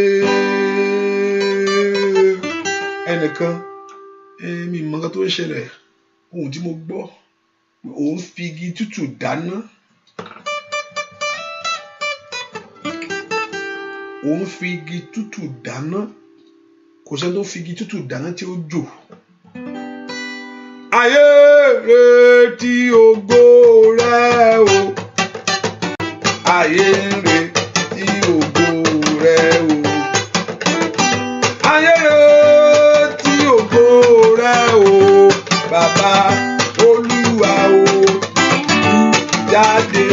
Ẹnìkan mi mọ nǹkan tó ń ṣẹlẹ̀, ohun tí mo gbọ́, òun fi igi tútù dáná, òun fi igi tútù dáná, kò sẹ́ni tó fi igi tútù dáná tí ó jò. Ayé retí ògo rẹ o, ayé retí ògo rẹ o, ayé retí ògo rẹ o, bàbá Olúwa o jáde,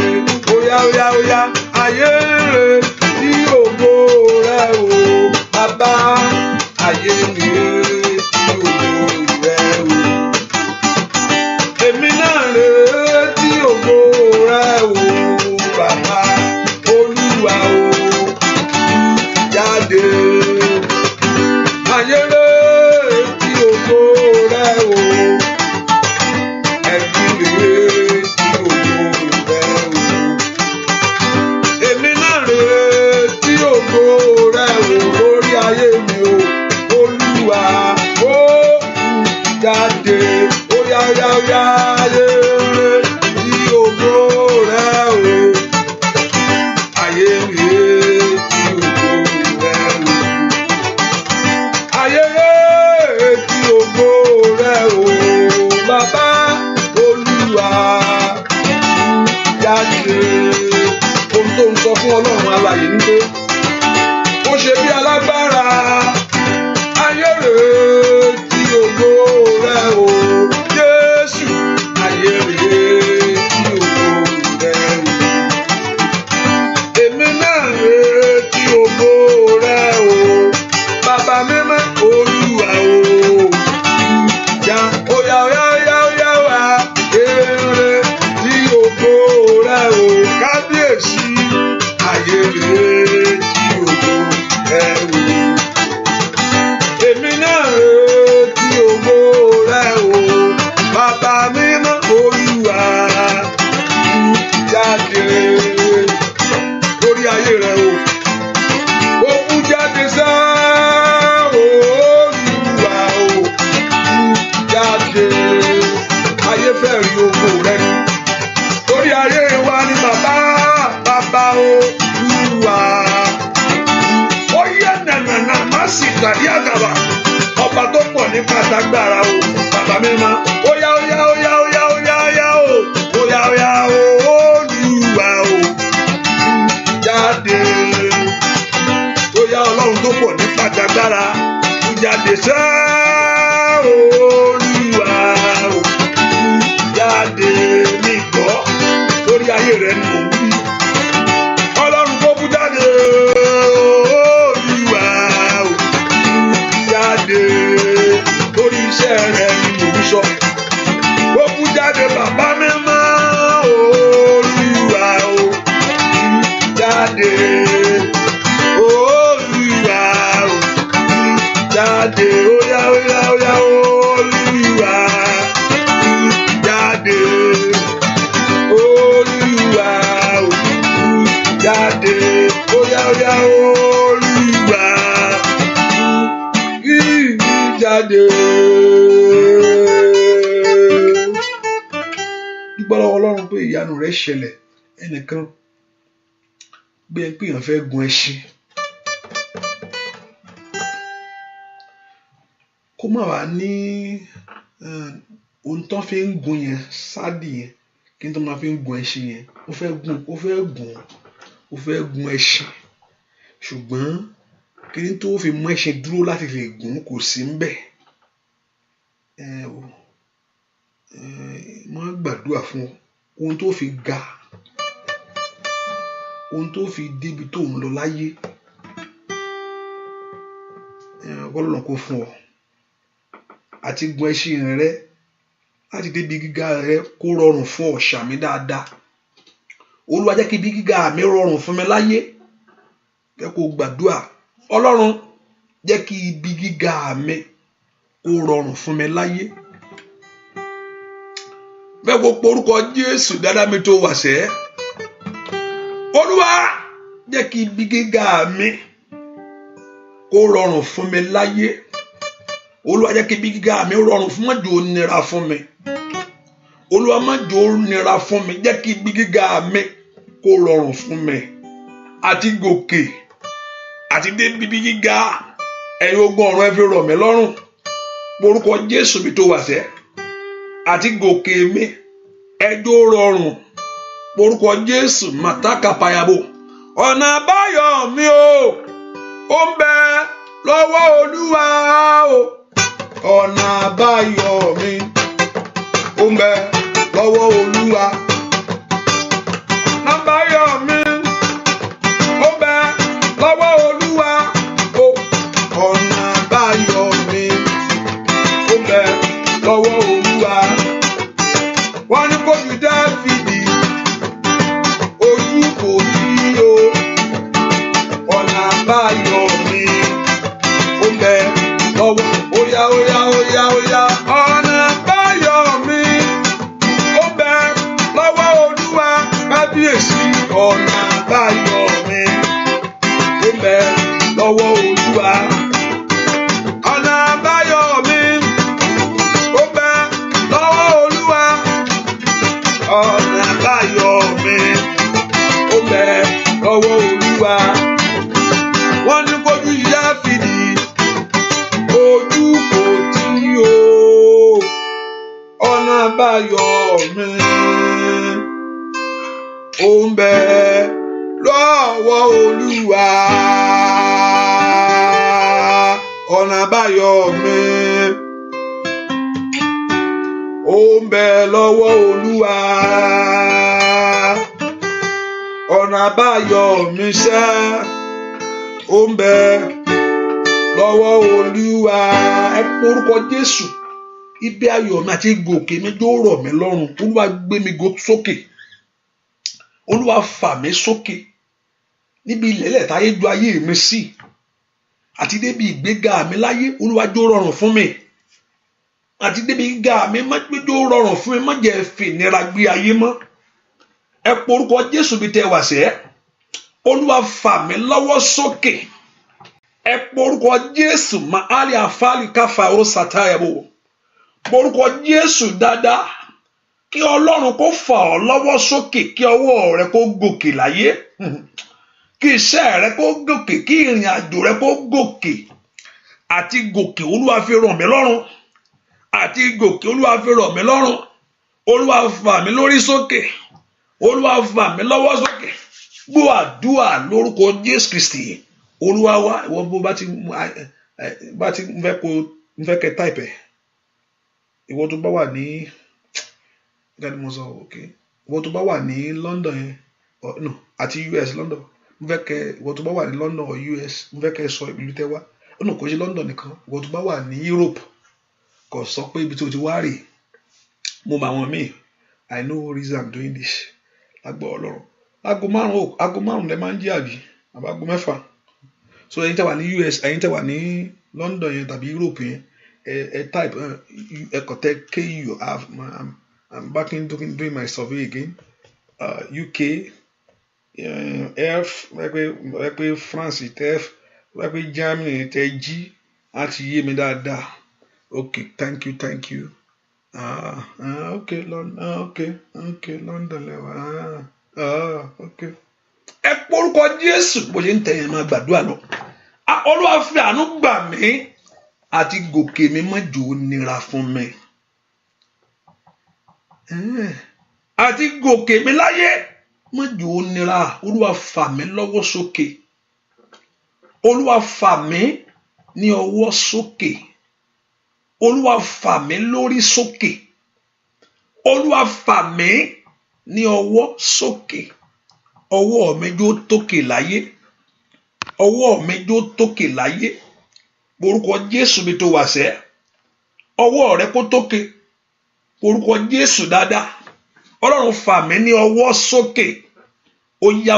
óyá óyá óyá, ayé retí ògo rẹ o, bàbá ayé retí ògo rẹ o, èmi náà retí ògo rẹ o, bàbá Olúwa o jáde, ayé retí ògo rẹ o, ẹbí retí ògo rẹ o, èmi náà retí ògo rẹ o lórí ayé mi o, Olúwa ó jáde, óyá óyá óyá, ayé retí ògo rẹ o, ayé retí ògo rẹ o, ayé retí ògo rẹ o, bàbá Olúwa jáde. Ohun tó ń sọ fún Ọlọ́run alààyè ní pé ó ṣe bí alágbára, ayé retí ògo rẹ o, Jésù, ayé retí ògo rẹ o, èmi náà retí ògo rẹ o, bàbá mímọ́ Olúwa o já, óyá óyá óyá óyá wá, èrè tí ògo rẹ o, kábíyèsí, ayé retí ògo rẹ o, èmi náà retí ògo rẹ o, bàbá mímọ́ Olúwa jáde lórí ayé rẹ o, ó kú jáde sá Olúwa o jáde, ayé fẹ́ rí ògo rẹ ni lórí ayé wa ni bàbá Olúwa ó yẹ nànànà má sì tàbí àgàbà, ọba tó pọ̀ ní kàtàgbára o, bàbá mímọ́ óyá óyá óyá óyá óyá óyá o, óyá óyá o, Olúwa o jáde, óyá Ọlọ́run tó pọ̀ ní kàtàgbára ó jáde sá Olúwa o jáde, mi gbọ́ lórí ayé rẹ ni mò ń wí, Ọlọ́run tó kú jáde, Olúwa o jáde lórí iṣẹ́ rẹ ni mò ń sọ, ó kú jáde bàbá mi mọ́ Olúwa o jáde Olúwa o jáde óyá óyá óyá Olúwa jáde Olúwa o jáde óyá óyá Olúwa jáde. Dúpẹ́ lọ́wọ́ Ọlọ́run pé ìyanu rẹ̀ ṣẹlẹ̀. Ẹnìkan gbé ẹ pé èèyàn fẹ́ gun ẹṣin kó má wàá ní ohun tó fi ń gun yẹn sáàdì yẹn kí n tó máa fi ń gun ẹṣin yẹn ó fẹ́ gun ẹṣin ṣùgbọ́n kí ni tó fi mú ẹṣin dúró láti lè gùn kò sí ń bẹ̀. Máa gbàdúrà fún ohun tó fi ga ohun tó fi débi tó ń lọ láyé Ọlọ́run kó fún ọ àti gun ẹṣin rẹ láti débi gíga rẹ kó rọrùn fún ọ ṣàmì dáadáa. Olúwa jẹ́ kí ibi gíga mi rọrùn fún mi láyé. Jẹ́ kó gbàdúrà Ọlọ́run jẹ́ kí ibi gíga mi kó rọrùn fún mi láyé. Bẹ́ẹ̀ kó porúkọ Jésù dáadáa mi tó wà sẹ́. Olúwa jẹ́ kí ibi gíga mi kó rọrùn fún mi láyé. Olúwa jẹ́ kí ibi gíga mi rọrùn fún má jẹ́ ó nira fún mi. Olúwa má jẹ́ ó nira fún mi. Jẹ́ kí ibi gíga mi kó rọrùn fún mi. Àti gòkè àti dé ibi gíga ẹ̀yin ogun ọ̀run ẹ fi rọ̀ mí lọ́rùn. Porúkọ Jésù mi tó wà sẹ́. Àti gòkè mi ẹjọ́ rọrùn. Porúkọ Jésù màtákà payabo. Ọ̀nà àbáyọ mi ó ń bẹ lọ́wọ́ Olúwa o. Ọ̀nà àbáyọ mi ó ń bẹ lọ́wọ́ Olúwa. Ọ̀nà àbáyọ mi ó ń bẹ lọ́wọ́ Olúwa o. Ọ̀nà àbáyọ mi ó ń bẹ lọ́wọ́ Olúwa. Wọ́n ní kó ju Dáfídì ojú kò sí o. Ọ̀nà àbáyọ mi ó ń bẹ lọ́wọ́ óyá óyá óyá óyá. Ọ̀nà àbáyọ mi ó ń bẹ lọ́wọ́ Olúwa. Kábíyèsí ọ̀nà àbáyọ mi ó ń bẹ lọ́wọ́ Olúwa. Ọ̀nà àbáyọ mi ó ń bẹ lọ́wọ́ Olúwa. Ọ̀nà àbáyọ mi ó ń bẹ lọ́wọ́ Olúwa. Wọ́n ní kójú Dáfídì ojú kò tí o. Ọ̀nà àbáyọ mi ó ń bẹ lọ́wọ́ Olúwa. Ọ̀nà àbáyọ mi ó ń bẹ lọ́wọ́ Olúwa. Ọ̀nà àbáyọ mi ṣẹ́ ó ń bẹ lọ́wọ́ Olúwa. Ẹ porúkọ Jésù. Ibi ayọ̀ mi àti gòkè mi tó rọ̀ mí lọ́rùn. Olúwa gbé mi sókè. Olúwa fà mí sókè. Níbi ilẹ̀lẹ̀ táyé ju ayé mi sí. Àti débi ìgbéga mi láyé. Olúwa jó rọrùn fún mi. Àti débi gíga mi má jó rọrùn fún mi. Má jẹ́ fìnira gbé ayé mọ́. Ẹ porúkọ Jésù bí tẹ́ wà sẹ́. Olúwa fà mí lọ́wọ́ sókè. Ẹ porúkọ Jésù máàlì àfáàlì káfà oró sàtáyàbò. Porúkọ Jésù dáadáa. Kí Ọlọ́run kó fà ọ́ lọ́wọ́ sókè. Kí ọwọ́ rẹ kó gòkè láyé. Kí iṣẹ́ rẹ kó gòkè. Kí ìrìn àjò rẹ kó gòkè. Àti gòkè Olúwa fi rọ̀ mí lọ́rùn. Àti gòkè Olúwa fi rọ̀ mí lọ́rùn. Olúwa fà mí lórí sókè. Olúwa fà mí lọ́wọ́ sókè. Gbọ́ àdúrà lórúkọ Jésù Kristi. Olúwa wá ìwọ bó bá ti ń fẹ́ kẹ́ táìpẹ̀. Ìwọ tó bá wà ní ìwọ tó bá wà ní London yẹn no àti US London mo fẹ́ kẹ́ ìwọ tó bá wà ní London or US mo fẹ́ kẹ́ sọ ìlú tẹ́ wá no kò ṣe London nìkan ìwọ tó bá wà ní Europe kò sọ pé ibi tó ti wá rè mo mọ àwọn míì I know reason I'm doing this. Lágbọ́ Ọlọ́run. Aago márùn-ún lẹ máa ń jí àbí? Àbágo mẹ́fà. So ẹ̀yin tẹ́ wà ní US, ẹ̀yin tẹ́ wà ní London yẹn tàbí Europe yẹn, type ẹ̀kọ́ tẹ́ KU. I'm back in doing my survey again. UK, F, wẹ́pẹ́ France tẹ́ F, wẹ́pẹ́ Germany tẹ́ G, àti yé mi dáadáa. Okay, thank you. Okay, London lẹ́wà. Okay. Ẹ porúkọ Jésù bó ṣe ń tẹ̀yìn máa gbàdúrà lọ. Olúwa fi àánú gbà mí àti gòkè mi má jò ó nira fún mi. Àti gòkè mi láyé má jò ó nira. Olúwa fà mí lọ́wọ́ sókè. Olúwa fà mí ní ọwọ́ sókè. Olúwa fà mí lórí sókè. Olúwa fà mí ní ọwọ́ sókè. Ọwọ́ mi jó tókè láyé. Ọwọ́ mi jó tókè láyé. Orúkọ Jésù mi tó wà sẹ́. Ọwọ́ rẹ kó tókè. Orúkọ Jésù dáadáa. Ọlọ́run fà mí ní ọwọ́ sókè. Ó yá.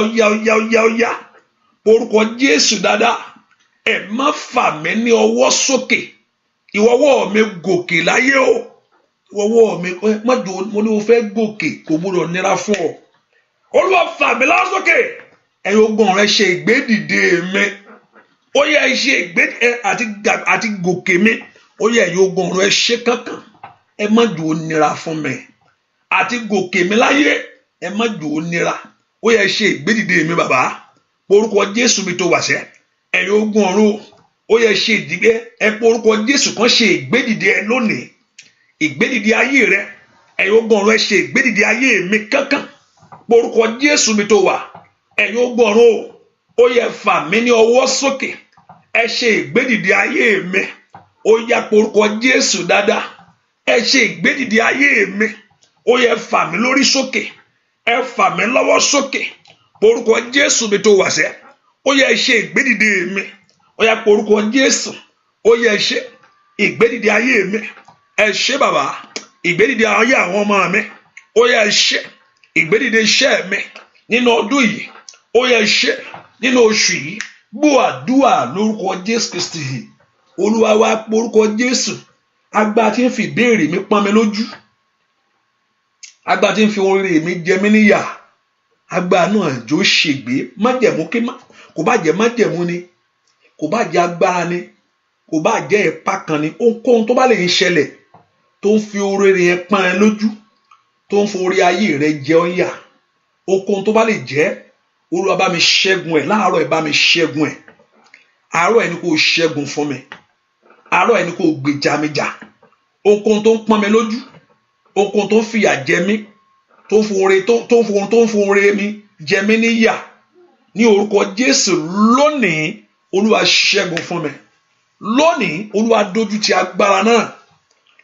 Orúkọ Jésù dáadáa. Ẹ má fà mí ní ọwọ́ sókè. Ìwọ́wọ́ mi gòkè láyé o. Ìwọ́wọ́ mi má jò mo ní o fẹ́ gòkè kò gbọdọ̀ nira fún ọ. Olúwa fà mí lọ sókè. Ẹ̀yin ogun rẹ ṣe ìgbédìde mi. Ó yẹ ṣe ìgbédìde àti gòkè mi. Ó yẹ ẹ̀yin ogun rẹ ṣe kankan. Ẹ má jò ó nira fún mi. Àti gòkè mi láyé. Ẹ má jò ó nira. Ó yẹ ṣe ìgbédìde mi bàbá. Orúkọ Jésù mi tó wà sẹ́. Ẹ̀yin ogun ọ̀run. Ó yẹ ṣe ìdígbé. Ẹ pé orúkọ Jésù kan ṣe ìgbédìde ẹ lónìí. Ìgbédìde ayé rẹ. Ẹ̀yin ogun ọ̀run ẹ ṣe ìgbédìde ayé mi kankan. Orúkọ Jésù mi tó wà. Ẹ̀yin ogun ọ̀run ó yẹ fà mí ní ọwọ́ sókè. Ẹ ṣe ìgbédìde ayé mi. Ó yá orúkọ Jésù dáadáa. Ẹ ṣe ìgbédìde ayé mi. Ó yẹ fà mí lórí sókè. Ẹ fà mí lọ́wọ́ sókè. Orúkọ Jésù mi tó wà sẹ́. Ó yẹ ṣe ìgbédìde mi. Ó yá orúkọ Jésù. Ó yẹ ṣe ìgbédìde ayé mi. Ẹ ṣe bàbá. Ìgbédìde ayé àwọn ọmọ mi. Ó yẹ ṣe ìgbédìde iṣẹ́ mi nínú ọdún yìí. Ó yẹ ṣe nínú oṣù yìí. Gbọ́ àdúrà lórúkọ Jésù Kristi. Olúwa wa porúkọ Jésù. Agbára tí ń fi ìbéèrè mi pọ́n mi lójú. Agbára tí ń fi oore mi jẹ mí níyà. Agbára náà jò ṣègbé. Májẹ̀mú kò bá jẹ́ májẹ̀mú ni. Kò bá jẹ́ agbára ni. Kò bá jẹ́ ipá kan ni. Ohunkóhun tó bá lè ń ṣẹlẹ̀ tó ń fi oore yẹn pọ́n ẹ lójú. Tó ń forí ayé rẹ jẹ ọ́ yà. Ohunkóhun tó bá lè jẹ́. Olúwa bá mi ṣẹ́gun ẹ̀. Láàárọ̀ ẹ̀ bá mi ṣẹ́gun ẹ̀. Àárọ̀ ẹ̀ ni kò ṣẹ́gun fún mi. Àárọ̀ ẹ̀ ni kò gbèjà mi jà. Ohunkóhun tó ń pọ́n mi lójú. Ohunkóhun tó ń fìyà jẹ mí. Tó ń foore mi jẹ mí níyà. Ní orúkọ Jésù lónìí Olúwa ṣẹ́gun fún mi. Lónìí Olúwa dójú ti agbára náà.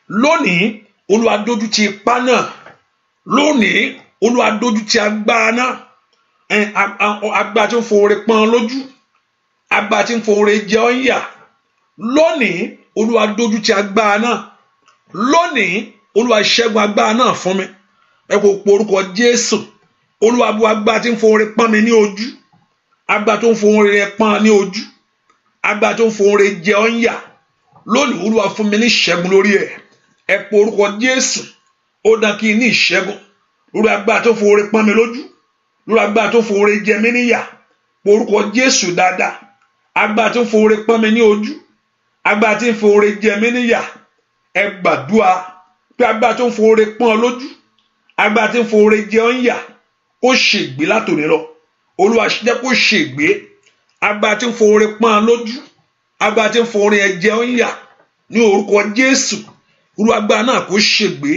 Lónìí Olúwa dójú ti ipá náà. Lónìí Olúwa dójú ti agbára náà. Agbára tí ń foore pọ́n lójú. Agbára tí ń foore jẹ ọ́ yà. Lónìí Olúwa dójú ti agbára náà. Lónìí Olúwa ṣẹ́gun agbára náà fún mi. Ẹ kò porúkọ Jésù. Olúwa bu agbára tí ń foore pọ́n mi ní ojú. Agbára tó ń foore pọ́n ní ojú. Agbára tó ń foore jẹ ọ́ yà. Lónìí Olúwa fún mi ní ìṣẹ́gun lórí ẹ̀. Ẹ porúkọ Jésù. Ó dán kí n ní ìṣẹ́gun. Lórí agbára tó ń foore pọ́n mi lójú. Lórí agbára tó ń foore jẹ mí níyà. Porúkọ Jésù dáadáa. Agbára tó ń foore pọ́n mi ní ojú. Agbára tí ń foore jẹ mí níyà. Ẹ gbàdúrà pé agbára tó ń foore pọ́n ọ lójú. Agbára tí ń foore jẹ ọ́ yà. Kó ṣègbé látòní lọ. Olúwa jẹ́ kó ṣègbé. Agbára tí ń foore pọ́n ọ lójú. Agbára tí ń foore jẹ ọ́ yà. Ní orúkọ Jésù. Olúwa agbára náà kó ṣègbé.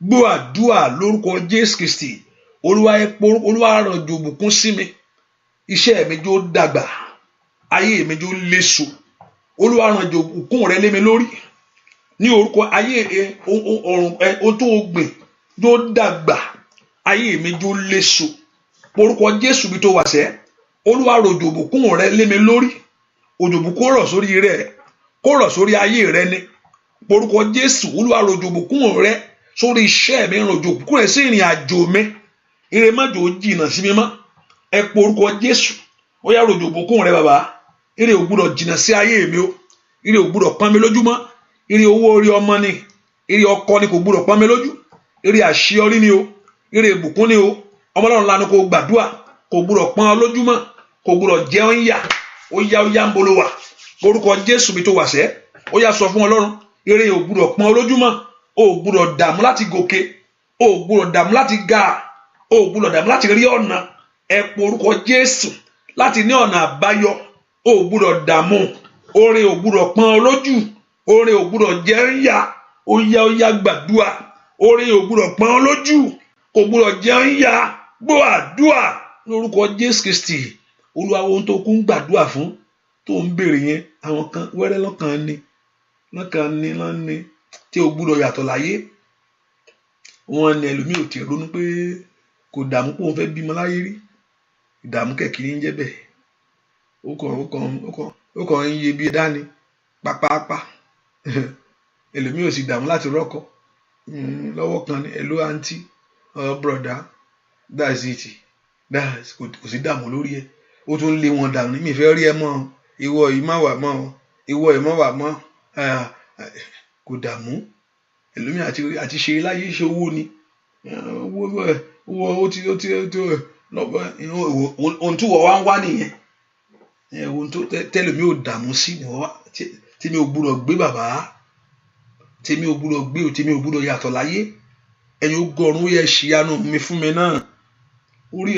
Gbọ́ àdúrà lórúkọ Jésù Kristi. Olúwa ràn jò bùkún sí mi. Iṣẹ́ mi jó dàgbà. Ayé mi jó léso. Olúwa ràn jò bùkún rẹ lé mi lórí. Ní orúkọ ayé ohun tó gbìn jó dàgbà. Ayé mi jó léso. Orúkọ Jésù bí tó wà sẹ́. Olúwa rọ̀jò bùkún rẹ lé mi lórí. Òjò bùkún rọ̀ sórí rẹ. Kó rọ̀ sórí ayé rẹ ni. Orúkọ Jésù. Olúwa rọ̀jò bùkún rẹ sórí iṣẹ́ mi rọ̀jò òbùkún rẹ̀ sí ìrìn àjò mi ire má jò jìnnà sí mi mọ́ ẹ pe orúkọ Jésù ó yá rọ̀jò òbùkún rẹ̀ bàbá ire ò gbúdọ̀ jìnnà sí ayé mi o ire ò gbúdọ̀ pọ́n mi lójú mọ́ ire owó orí ọmọ ni ire ọkọ ni kò gbúdọ̀ pọ́n mi lójú ire àṣeyọrí ni o ire ìbùkún ni o ọmọ Ọlọ́run lanu kò gbàdúrà kò gbúdọ̀ pọ́n ọ lójú mọ́ kò gbúdọ̀ jẹ́ ọ́ ń yà ó yá ń bolo wà orúkọ Jésù mi tó wà sẹ́ ó yá sọ fún Ọlọ́run ire ò gbúdọ̀ pọ́n ọ lójú mọ́ o ò gbúdọ̀ dààmú láti gòkè o ò gbúdọ̀ dààmú láti ga o ò gbúdọ̀ dààmú láti rí ọ̀nà ẹ pe orúkọ Jésù láti ní ọ̀nà àbáyọ o ò gbúdọ̀ dààmú ore ò gbúdọ̀ pọ́n ọ lójú ore ò gbúdọ̀ jẹ́ ń yà ó yá gbàdúrà ore ò gbúdọ̀ pọ́n ọ lójú kò gbúdọ̀ jẹ́ ń yà gbọ́ àdúrà lórúkọ Jésù Kristi Olúwa ohun tó kún gbàdúrà fún tó ń béèrè yẹn àwọn kan wẹ́rẹ́ lọ́kàn ni tí o gbúdọ̀ yàtọ̀ láyé wọn ni ẹlòmíì ò tiẹ̀ ronú pé kò dààmú pé òun fẹ́ bímọ láyé rí ìdààmú kẹ̀kiri ń jẹ́ bẹ́ẹ̀ ó kàn ń yẹ bí ẹ̀dá ni pápápá ẹlòmíì ò sì dààmú láti rọ́kọ lọ́wọ́ kan ní hello aunty broda that's it kò sí dààmú lórí ẹ ó tún lé wọn dànù mi fẹ́ rí ẹ mọ́ ìwọ yìí má wà mọ́ ìwọ yìí má wà mọ́ kò dààmú ẹlòmíì àti ṣe láyé ṣe owó ni owó ohun tí wọ́n wá ń wá nìyẹn ohun tó tẹ́lòmíì ò dààmú sí ni wọ́n wá tèmi ò gbúdọ̀ gbé bàbá tèmi ò gbúdọ̀ gbé o tèmi ò gbúdọ̀ yàtọ̀ láyé ẹ̀yin ọgọ́rùn yẹ ṣìyanu mi fún mi náà orí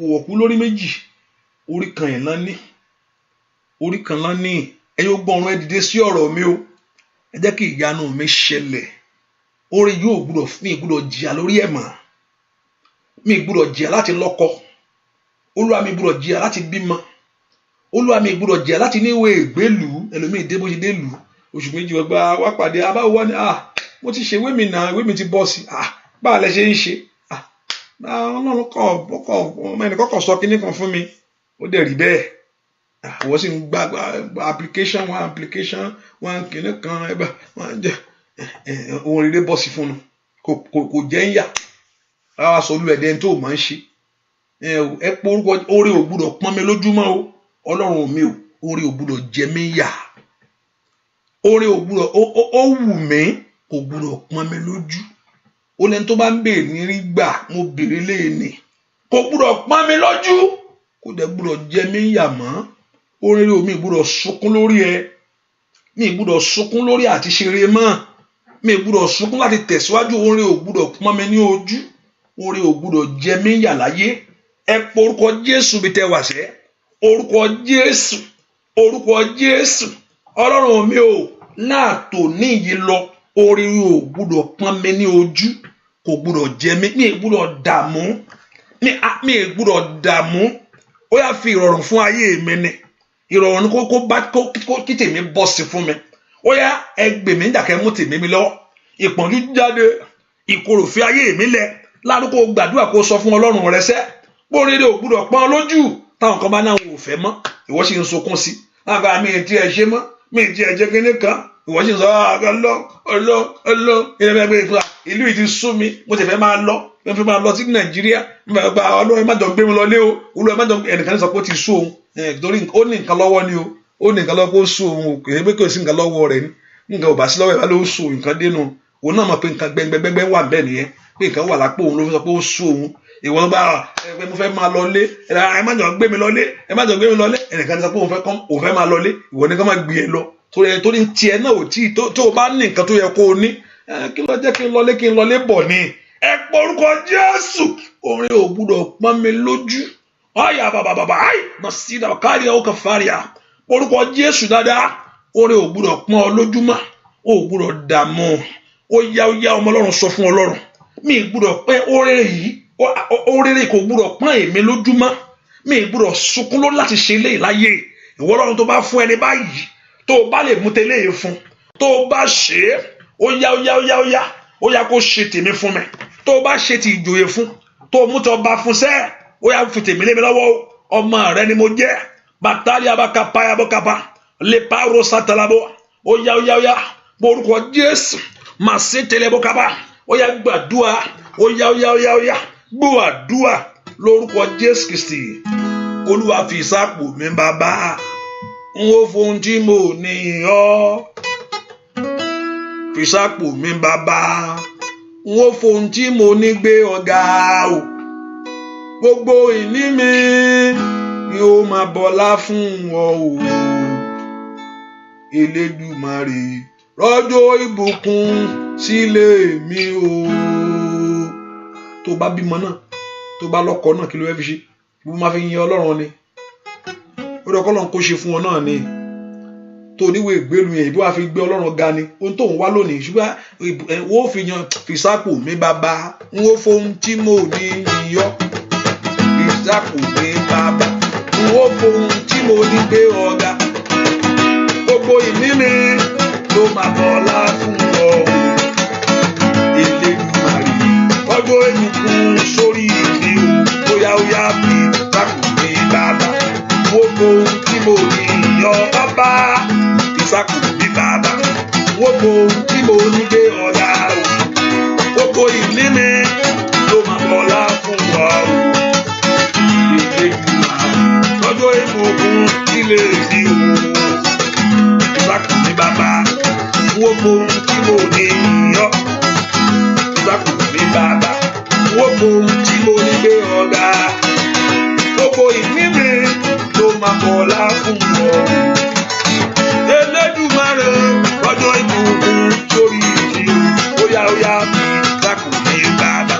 wọ̀kú lórí méjì orí kan yẹn lánìí orí kan lánìí ẹ̀yin ọgọ́rùn ẹ dìde sí ọ̀rọ̀ mi o ẹ jẹ́ kí ìyanu mi ṣẹlẹ̀ orí yóò gbúdọ̀ mi gbúdọ̀ jìyà lórí ẹ̀ mọ́ mi gbúdọ̀ jìyà láti lọ́kọ Olúwa mi gbúdọ̀ jìyà láti bímọ Olúwa mi gbúdọ̀ jìyà láti níwèé ìgbélú ẹlòmíì dé bó ṣe dé lù oṣù méjì ọgbà wá pàdé abáwo wá ní mo ti ṣe ìwé mi náà ìwé mi ti bọ́ sí báà lẹ ṣe ń ṣe Ọlọ́run ọmọ ẹnì kọ́kọ́ sọ kinní kan fún mi ó dẹ̀ rí bẹ́ẹ̀ àwọn sì ń gba application one kinní kan ẹgbẹ́ wọn jẹ ohun rere bọ́ sí fún un kò jẹ́ ń yà rárá sọ olú ẹ̀dẹ́ tó máa ń ṣe ẹ pé orúkọ oore ò gbúdọ̀ pọ́n mi lójúmọ́ o Ọlọ́run mi o oore ò gbúdọ̀ jẹ mí yà oore ò gbúdọ̀ ó wù mí kò gbúdọ̀ pọ́n mi lójú ó lẹ́ni tó bá ń béèrè ní rí gbà mo béèrè léèní kò gbúdọ̀ pọ́n mi lójú kò dẹ̀ gbúdọ̀ jẹ mí yà mọ́ oore mi gbúdọ̀ sunkún lórí ẹ mi gbúdọ̀ sunkún lórí àti ṣeré mọ́ mi gbúdọ̀ sunkún láti tẹ̀síwájú oore ò gbúdọ̀ pọ́n mi ní ojú oore ò gbúdọ̀ jẹ mí yà láyé ẹ pé orúkọ Jésù bí tẹ wà sẹ́ orúkọ Jésù Ọlọ́run mi ò láàtò ní ìyí lọ oore ò gbúdọ̀ pọ́n mi ní ojú kò gbúdọ̀ jẹ mí mi gbúdọ̀ dààmú mi gbúdọ̀ dààmú ó yá fi ìrọ̀rùn fún ayé mi ni ìrọ̀rùn ni kó kí tèmi bọ́ sí fún mi ó yá ẹgbẹ́ mi ń dàkẹ́ mú tèmi mi lọ́wọ́ ìpọ́njú jáde ìkorò fi ayé mi lẹ̀ ládùúgbò gbàdúrà kó sọ fún Ọlọ́run rẹ sẹ́ oore ò gbúdọ̀ pọ́n lójú táwọn kan bá náà wò fẹ́ mọ́ ìwọ sì ń sunkún sí lágbà mi ti ẹ̀ ṣe mọ́ mi ti ẹ̀ jẹ́ kíní kan ìwọ sì ń sọ ọlọ́ ìlú yìí ti sú mi mo ti fẹ́ máa lọ mo fẹ́ máa lọ sí Nàìjíríà gba Ọlọ́run má jọ gbé mi lọ lé o Olúwa má jọ ẹnìkan sọ pé ó ti sú òun torí ó ní nǹkan lọ́wọ́ ni o ó ní nǹkan lọ́wọ́ pé ó sú òun kò yẹ pé kò sí nǹkan lọ́wọ́ rẹ̀ ní nǹkan ò bá sí lọ́wọ́ ẹ̀ bá ló sú nǹkan dénú òun náà mọ̀ pé nǹkan gbẹ́ngbẹ́ngbẹ́ wà bẹ́ẹ̀ nìyẹn pé nǹkan wà lápò òun ló fi sọ pé ó sú òun ìwọ ló bá ẹ mo fẹ́ máa lọ lé ẹ má jọ gbé mi lọ lé ẹnìkan sọ pé òun fẹ́ máa lọ lé ìwọ ní ká má gbé e lọ torí tiẹ̀ náà ò tí tó o bá ní nǹkan tó yẹ kó o ní kí ló jẹ́ kí n lọlé bọ̀ ni ẹ pé orúkọ Jésù oore ò gbúdọ̀ pọ́n mi lójú ọ̀yà bàbàbàbà àì nà sí ìdá kárí ọ̀ kàfàríà orúkọ Jésù dáadáa oore ò gbúdọ̀ pọ́n ọ lójúmọ́ ò gbúdọ̀ dààmú ó yá ọmọ Ọlọ́run sọ fún Ọlọ́run mi gbúdọ̀ pẹ́ oore yìí oore kò gbúdọ̀ pọ́n èmi lójúmọ́ mi gbúdọ̀ sunkún ló láti ṣe eléyìí láyé ìwọ Ọlọ́run tó bá fún ẹni báyìí tó o bá lè mú tẹ́lẹ̀ yìí fún tó o bá ṣe é ó yá kó ṣe tèmi fún mi tó o bá ṣe ti ìjòyè fún tó o mú tọ́ bá fún sẹ́ẹ̀ ó yá fi tèmi lé mi lọ́wọ́ ọmọ rẹ ni mo jẹ́ bàtàlì abakapa yabọ́kapa lè pààrọ̀ sátàlábọ̀ ó yá orúkọ Jésù máa ṣe tẹlẹbọkaba ó yá gbàdúrà ó yá gbọ́ àdúrà lórúkọ Jésù Kristi. Olúwa fi sápò mi bàbá n ó fohun tí mo ní ọ́ fi sápò mi bàbá n ó fohun tí mo ní gbé ọ̀gá o gbogbo ìní mi ni ó máa bọlá fún ọ o Elédùmarè rọ̀jò ìbùkún sílé mi o. Tó bá bímọ náà tó bá lọ́kọ náà kí ló fẹ́ fi ṣe bó máa fi yin Ọlọ́run ni ó dọ́kọ́ lọ́n kó ṣe fún ọ náà ni tó níwèé ìgbélu yẹn ìbí wàá fi gbé Ọlọ́run ga ni ohun tó ń wá lónìí ṣùgbọ́n wọ́n fi yan fìsápò mi bàbá n ó fohun tí mo ní yíyọ́ fìsápò mi bàbá n ó fohun tí mo ní gbé ọ̀gá gbogbo ìní mi ló máa bọ́lá fún ọ Elédùmarè ọjọ́ ìbùkún sórí mi o ó yá fìsápò mi bàbá gbogbo tí mo ní yíyọ́ bàbá fìsápò mi bàbá gbogbo tí mo ní gbé ọ̀gá o gbogbo ìní mi ló máa bọ́lá fún ọ Elédùmarè ọjọ́ ìbùkún sílé mi o fìsápò mi bàbá gbogbo tí mo ní yíyọ́ fìsápò mi bàbá gbogbo tí mo ní gbé ọ̀gá gbogbo ìní mi ló máa bọ́lá fún ọ Elédùmarè ọjọ́ ìbùkún sórí mi ó yá fìsápò mi bàbá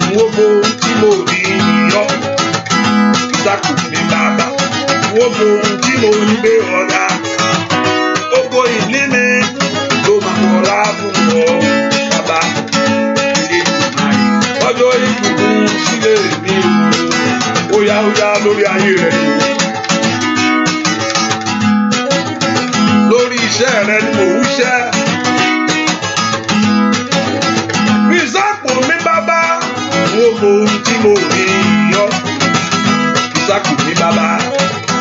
gbogbo tí mo ní yíyọ́ fìsápò mi bàbá gbogbo tí mo ní gbé ọ̀gá gbogbo ìní mi ló máa bọ́lá fún ọ bàbá Elédùmarè ọjọ́ ìbùkún sílé mi ó yá lórí ayé rẹ lórí iṣẹ́ rẹ ni mò ń ṣẹ́ fìsápò mi bàbá gbogbo tí mo ní yíyọ́ fìsápò mi bàbá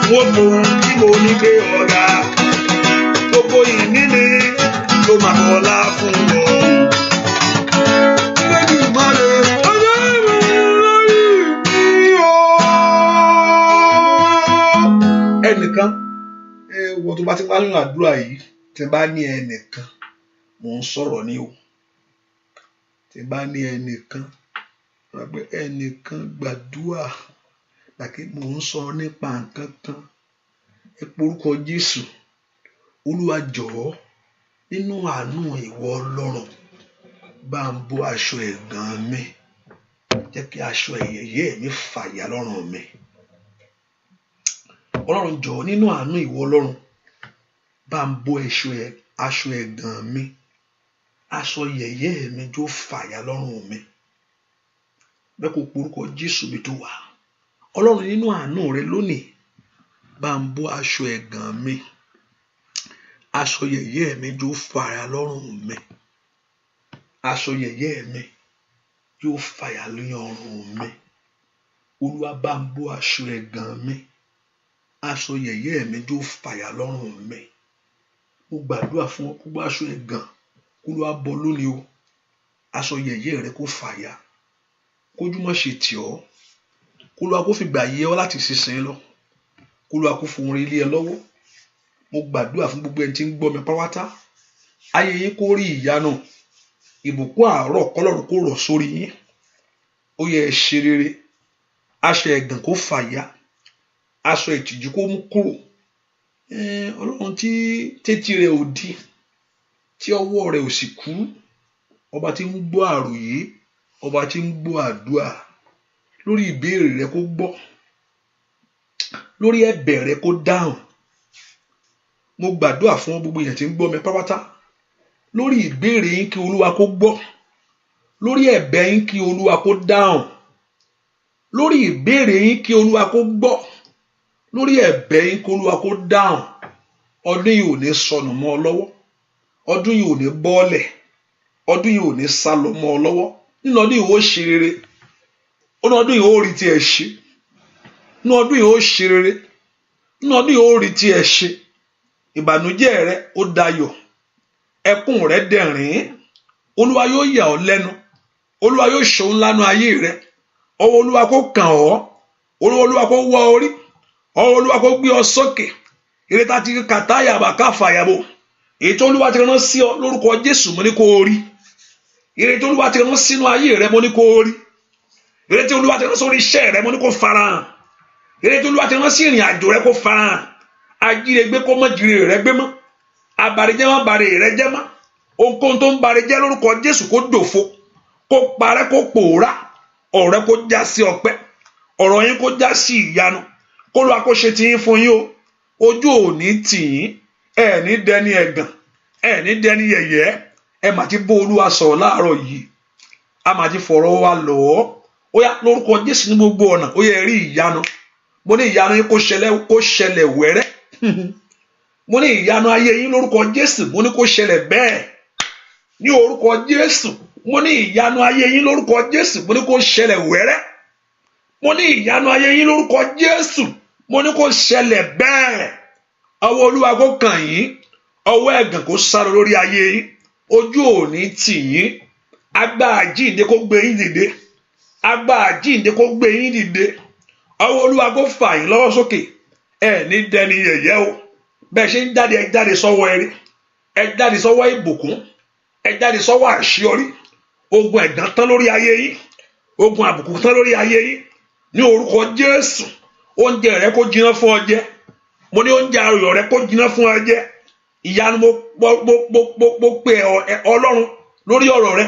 gbogbo tí mo ní gbé ọ̀gá gbogbo ìní mi ló máa bọ́lá fún ọ Elédùmarè ọjọ́ ìbùkún mi o. Ẹnìkan wọ́n tó bá ti wá nínú àdúrà yìí tí bá ní ẹnìkan mò ń sọ̀rọ̀ ní o tí bá ní ẹnìkan pé ẹnìkan gbàdúrà tàbí mò ń sọ nípa nǹkan kan ẹ porúkọ Jésù Olúwa jọ̀ọ́ nínú àánú ìwọ Ọlọ́run bá ń bọ́ aṣọ ẹ̀gàn mi jẹ́ kí aṣọ ẹ̀yẹ mi fàya lọ́rùn mi Ọlọ́run jọ̀ọ́ nínú àánú ìwọ Ọlọ́run bá ń bọ́ aṣọ ẹ̀gàn mi aṣọ yẹ̀yẹ́ mi jó fàya lọ́rùn mi bẹ́ẹ̀ kó porúkọ Jésù mi tó wà Ọlọ́run nínú àánú rẹ lónìí bá ń bọ́ aṣọ ẹ̀gàn mi aṣọ yẹ̀yẹ́ mi jó fàya lọ́rùn mi aṣọ yẹ̀yẹ́ mi yóò fàya lọ́rùn mi Olúwa bá ń bọ́ aṣọ ẹ̀gàn mi aṣọ yẹ̀yẹ́ mi jó fàya lọ́rùn mi mo gbàdúrà fún ọ gbogbo aṣọ ẹ̀gàn Olúwa bọ́ lónìí o aṣọ yẹ̀yẹ́ rẹ kó fàya kójú má ṣe tì ọ́ Olúwa kó fìgbà yẹ ọ́ láti sísìn lọ Olúwa kó fohùn ilé ẹ lọ́wọ́ mo gbàdúrà fún gbogbo ẹni tí ń gbọ́ mi pátá ayé yín kó rí ìyanu ìbùkún àárọ̀ kọ́lọ́run kó rọ̀ sórí yín ó yẹ ẹ ṣe rere aṣọ ẹ̀gàn kó fàya aṣọ ìtìjú kó mú kúrò Ọlọ́run tí tétí rẹ̀ ò di tí ọwọ́ rẹ̀ ò sì kú ọba tí ń gbọ́ àròyé ọba tí ń gbọ́ àdúrà lórí ìbéèrè rẹ kó gbọ́ lórí ẹ̀bẹ̀ rẹ kó dáhùn mo gbàdúrà fún gbogbo èèyàn tí ń gbọ́ mi pátápátá lórí ìbéèrè yín kí Olúwa kó gbọ́ lórí ẹ̀bẹ̀ yín kí Olúwa kó dáhùn lórí ìbéèrè yín kí Olúwa kó gbọ́ lórí ẹ̀bẹ̀ yín kí Olúwa kó dáhùn ọdún yìí ò ní sọnù mọ́ ọ lọ́wọ́ ọdún yìí ò ní bọ́ọ̀lẹ̀ ọdún yìí ò ní sálọ mọ́ ọ lọ́wọ́ nínú ọdún yìí ó ṣe rere nínú ọdún yìí ó rí tiẹ̀ ṣe nínú ọdún yìí ó ṣe rere nínú ọdún yìí ó rí tiẹ̀ ṣe ìbànújẹ́ rẹ ó dayọ̀ ẹkún rẹ dẹ̀rín. Olúwa yóò yà ọ́ lẹ́nu. Olúwa yóò ṣe ohun ńlá nínú ayé rẹ. Ọwọ́ Olúwa kó kàn ọ́. Olúwa kó wọ́ orí. Ọwọ́ Olúwa kó gbé ọ sókè. Ire tá ti kàtáyà bàkà fàyàbò. Èyí tó Olúwa ti rán sí ọ lórúkọ Jésù mo ní kó o rí. Ire tó Olúwa ti rán sínú ayé rẹ mo ní kó o rí. Ire tí Olúwa ti rán sórí iṣẹ́ rẹ mo ní kó farahàn. Ire tí Olúwa ti rán sí ìrìn àjò rẹ kó farahàn. Ajírégbé kó mọ́ jíire rẹ gbé mọ́. Abarijẹ́ má bare rẹ jẹ́ mọ́. Ohunkóhun tó ń bare jẹ́ lórúkọ Jésù kó dòfo. Kó parẹ́ kó pòórá. Ọ̀rọ̀ rẹ kó já sí ọpẹ́. Ọ̀rọ̀ yín kó já sí ìyanu. Kó Olúwa kó ṣe tiyín fún yín o. Ojú ò ní tì yín. Ẹ ní dẹni ẹ̀gàn. Ẹ ní dẹni yẹ̀yẹ́. Ẹ mà ti bó Olúwa sọ̀rọ̀ láàárọ̀ yìí. A mà ti fọ̀rọ̀ wa lọ̀ ọ́. Ó yá lórúkọ Jésù ní gbogbo ọ̀nà. Ó yẹ rí ìyanu. Mo ní ìyanu yín kó ṣẹlẹ̀ wẹ́rẹ́. Mo ní ìyanu ayé yín lórúkọ Jésù. Mo ní kó ṣẹlẹ̀ bẹ́ẹ̀. Ní orúkọ Jésù. Mo ní ìyanu ayé yín lórúkọ Jésù. Mo ní kó ṣẹlẹ̀ wẹ́rẹ́. Mo ní ìyanu ayé yín lórúkọ Jésù. Mo ní kó ṣẹlẹ̀ bẹ́ẹ̀. Ọwọ́ Olúwa kó kàn yín. Ọwọ́ ẹ̀gàn kó sáré lórí ayé yín. Ojú ò ní tì yín. Agbára àjíǹde kó gbé yín dìde. Agbára àjíǹde kó gbé yín dìde. Ọwọ́ Olúwa kó fà yín lọ́wọ́ sókè. Ẹ ní dẹni yẹ̀yẹ́ o. Bẹ́ẹ̀ ṣe ń jáde ẹ jáde sọ́wọ́ ẹrí. Ẹ jáde sọ́wọ́ ìbùkún. Ẹ jáde sọ́wọ́ àṣeyọrí. Ogun ẹ̀gàn tán lórí ayé yín. Ogun àbùkù tán lórí ayé yín. Ní orúkọ Jésù. Oúnjẹ rẹ kó jiná fún ọ jẹ. Mo ní oúnjẹ ayọ̀ rẹ kó jiná fún ọ jẹ. Ìyanu mo pe Ọlọ́run lórí ọ̀rọ̀ rẹ.